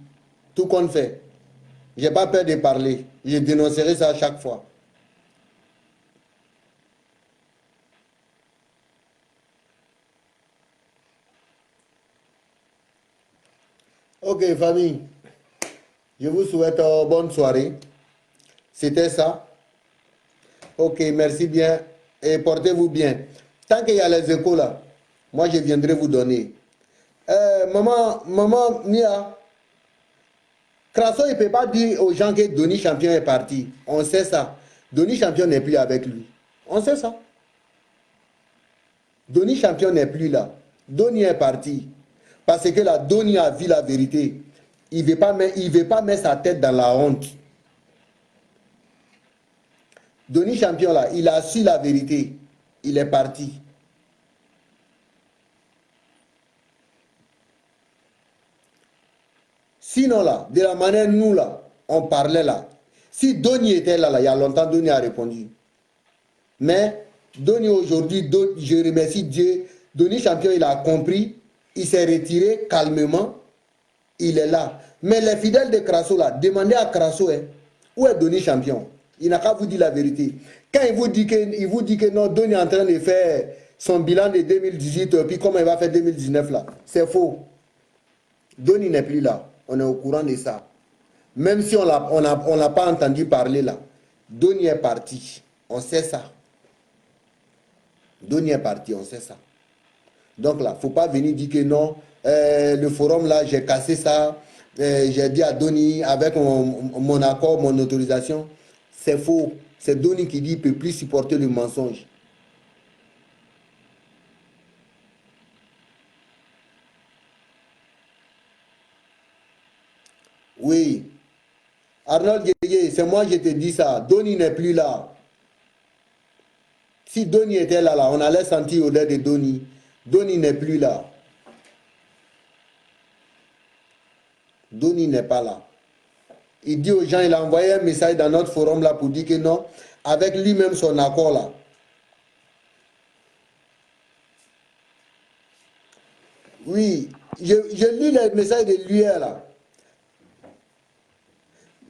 Speaker 1: Tout compte fait. Je n'ai pas peur de parler. Je dénoncerai ça à chaque fois. Ok, famille. Je vous souhaite bonne soirée. C'était ça. Ok, merci bien. Et portez-vous bien. Tant qu'il y a les échos là, moi je viendrai vous donner. Maman Mia, Crasso, il ne peut pas dire aux gens que Denis Champion est parti. On sait ça. Denis Champion n'est plus avec lui. On sait ça. Denis Champion n'est plus là. Denis est parti. Parce que là, Denis a vu la vérité. Il ne veut pas mettre sa tête dans la honte. Denis Champion là, il a su la vérité. Il est parti. Sinon là, de la manière nous là, on parlait là. Si Denis était là, il y a longtemps, Denis a répondu. Mais Denis aujourd'hui, je remercie Dieu. Denis Champion, il a compris. Il s'est retiré calmement. Il est là. Mais les fidèles de Crasso là, demandez à Crasso, hein, où est Denis Champion? Il n'a qu'à vous dire la vérité. Quand il vous dit que non, Denis est en train de faire son bilan de 2018, puis comment il va faire 2019 là, c'est faux. Denis n'est plus là. On est au courant de ça. Même si on l'a pas entendu parler là. Denis est parti. On sait ça. Denis est parti, on sait ça. Donc là, il ne faut pas venir dire que non, le forum là, j'ai cassé ça. j'ai dit à Donny, avec mon accord, mon autorisation, c'est faux. C'est Donny qui dit qu'il ne peut plus supporter le mensonge. Oui. Arnold Guégué, c'est moi qui te dis ça. Donny n'est plus là. Si Donny était là, on allait sentir l'odeur de Donny. Donny n'est plus là. Donny n'est pas là. Il dit aux gens, il a envoyé un message dans notre forum là pour dire que non, avec lui-même son accord là. Oui, je lis les messages de lui là.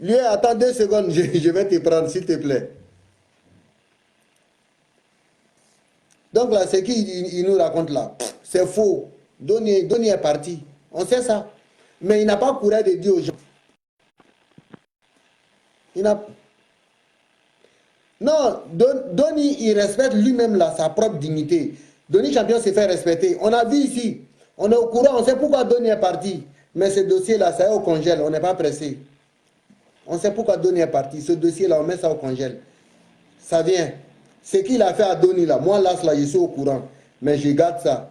Speaker 1: Lui, attends 2 secondes, je vais te prendre s'il te plaît. Donc là, ce qu'il nous raconte là, c'est faux. Donny est parti. On sait ça. Mais il n'a pas courage de dire aux gens. Non, Donny, il respecte lui-même là, sa propre dignité. Donny Champion s'est fait respecter. On a vu ici. On est au courant, on sait pourquoi Donny est parti. Mais ce dossier-là, ça est au congèle, on n'est pas pressé. On sait pourquoi Donny est parti. Ce dossier-là, on met ça au congèle. Ça vient. Ce qu'il a fait à Donny là, moi là, je suis au courant. Mais je garde ça.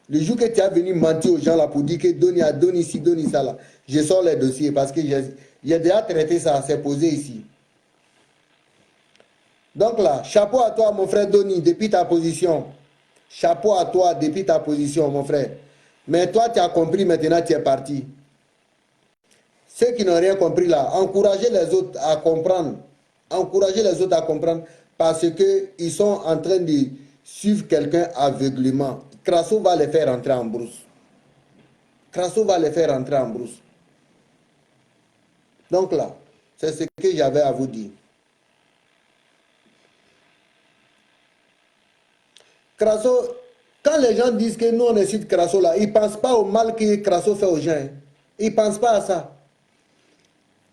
Speaker 1: Le jour que tu as venu mentir aux gens là pour dire que Donny a Donny ici, Donny ça là, je sors les dossiers parce que j'ai déjà traité ça, c'est posé ici. Donc là, chapeau à toi mon frère Donny, depuis ta position. Chapeau à toi depuis ta position mon frère. Mais toi tu as compris maintenant, tu es parti. Ceux qui n'ont rien compris là, encouragez les autres à comprendre. Encouragez les autres à comprendre parce qu'ils sont en train de suivre quelqu'un aveuglément. Crasso va les faire rentrer en brousse. Crasso va les faire rentrer en brousse. Donc là, c'est ce que j'avais à vous dire. Crasso, quand les gens disent que nous on incite Crasso là, ils ne pensent pas au mal que Crasso fait aux gens. Hein. Ils ne pensent pas à ça.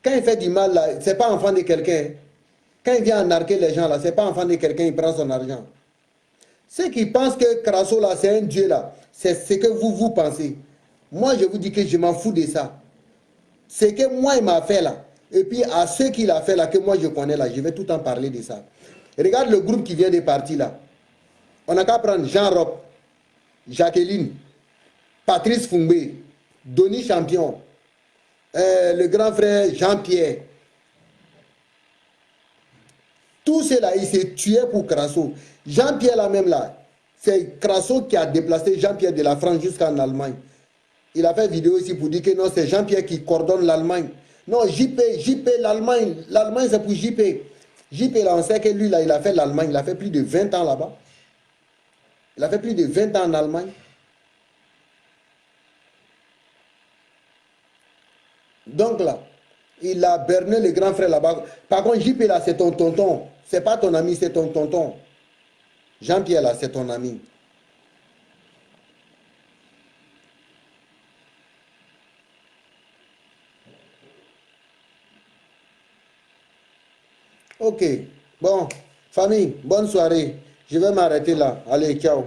Speaker 1: Quand il fait du mal là, ce n'est pas enfant de quelqu'un. Quand il vient narquer les gens là, ce n'est pas enfant de quelqu'un, il prend son argent. Ceux qui pensent que Crasso là, c'est un dieu là, c'est ce que vous pensez. Moi, je vous dis que je m'en fous de ça. Ce que moi, il m'a fait là, et puis à ceux qu'il a fait là, que moi je connais là, je vais tout en parler de ça. Regarde le groupe qui vient de partir là. On n'a qu'à prendre Jean Roch, Jacqueline, Patrice Foumbé, Donny Champion, le grand frère Jean-Pierre. Tous ceux-là, ils se tuaient pour Crasso. Jean-Pierre là même là, c'est Crasso qui a déplacé Jean-Pierre de la France jusqu'en Allemagne. Il a fait vidéo ici pour dire que non, c'est Jean-Pierre qui coordonne l'Allemagne. Non, JP, l'Allemagne c'est pour JP. JP là, on sait que lui là, il a fait l'Allemagne, il a fait plus de 20 ans là-bas. Il a fait plus de 20 ans en Allemagne. Donc là, il a berné le grand frère là-bas. Par contre, JP là, c'est ton tonton. C'est pas ton ami, c'est ton tonton. Jean-Pierre là, c'est ton ami. Ok. Bon, famille, bonne soirée. Je vais m'arrêter là. Allez, ciao.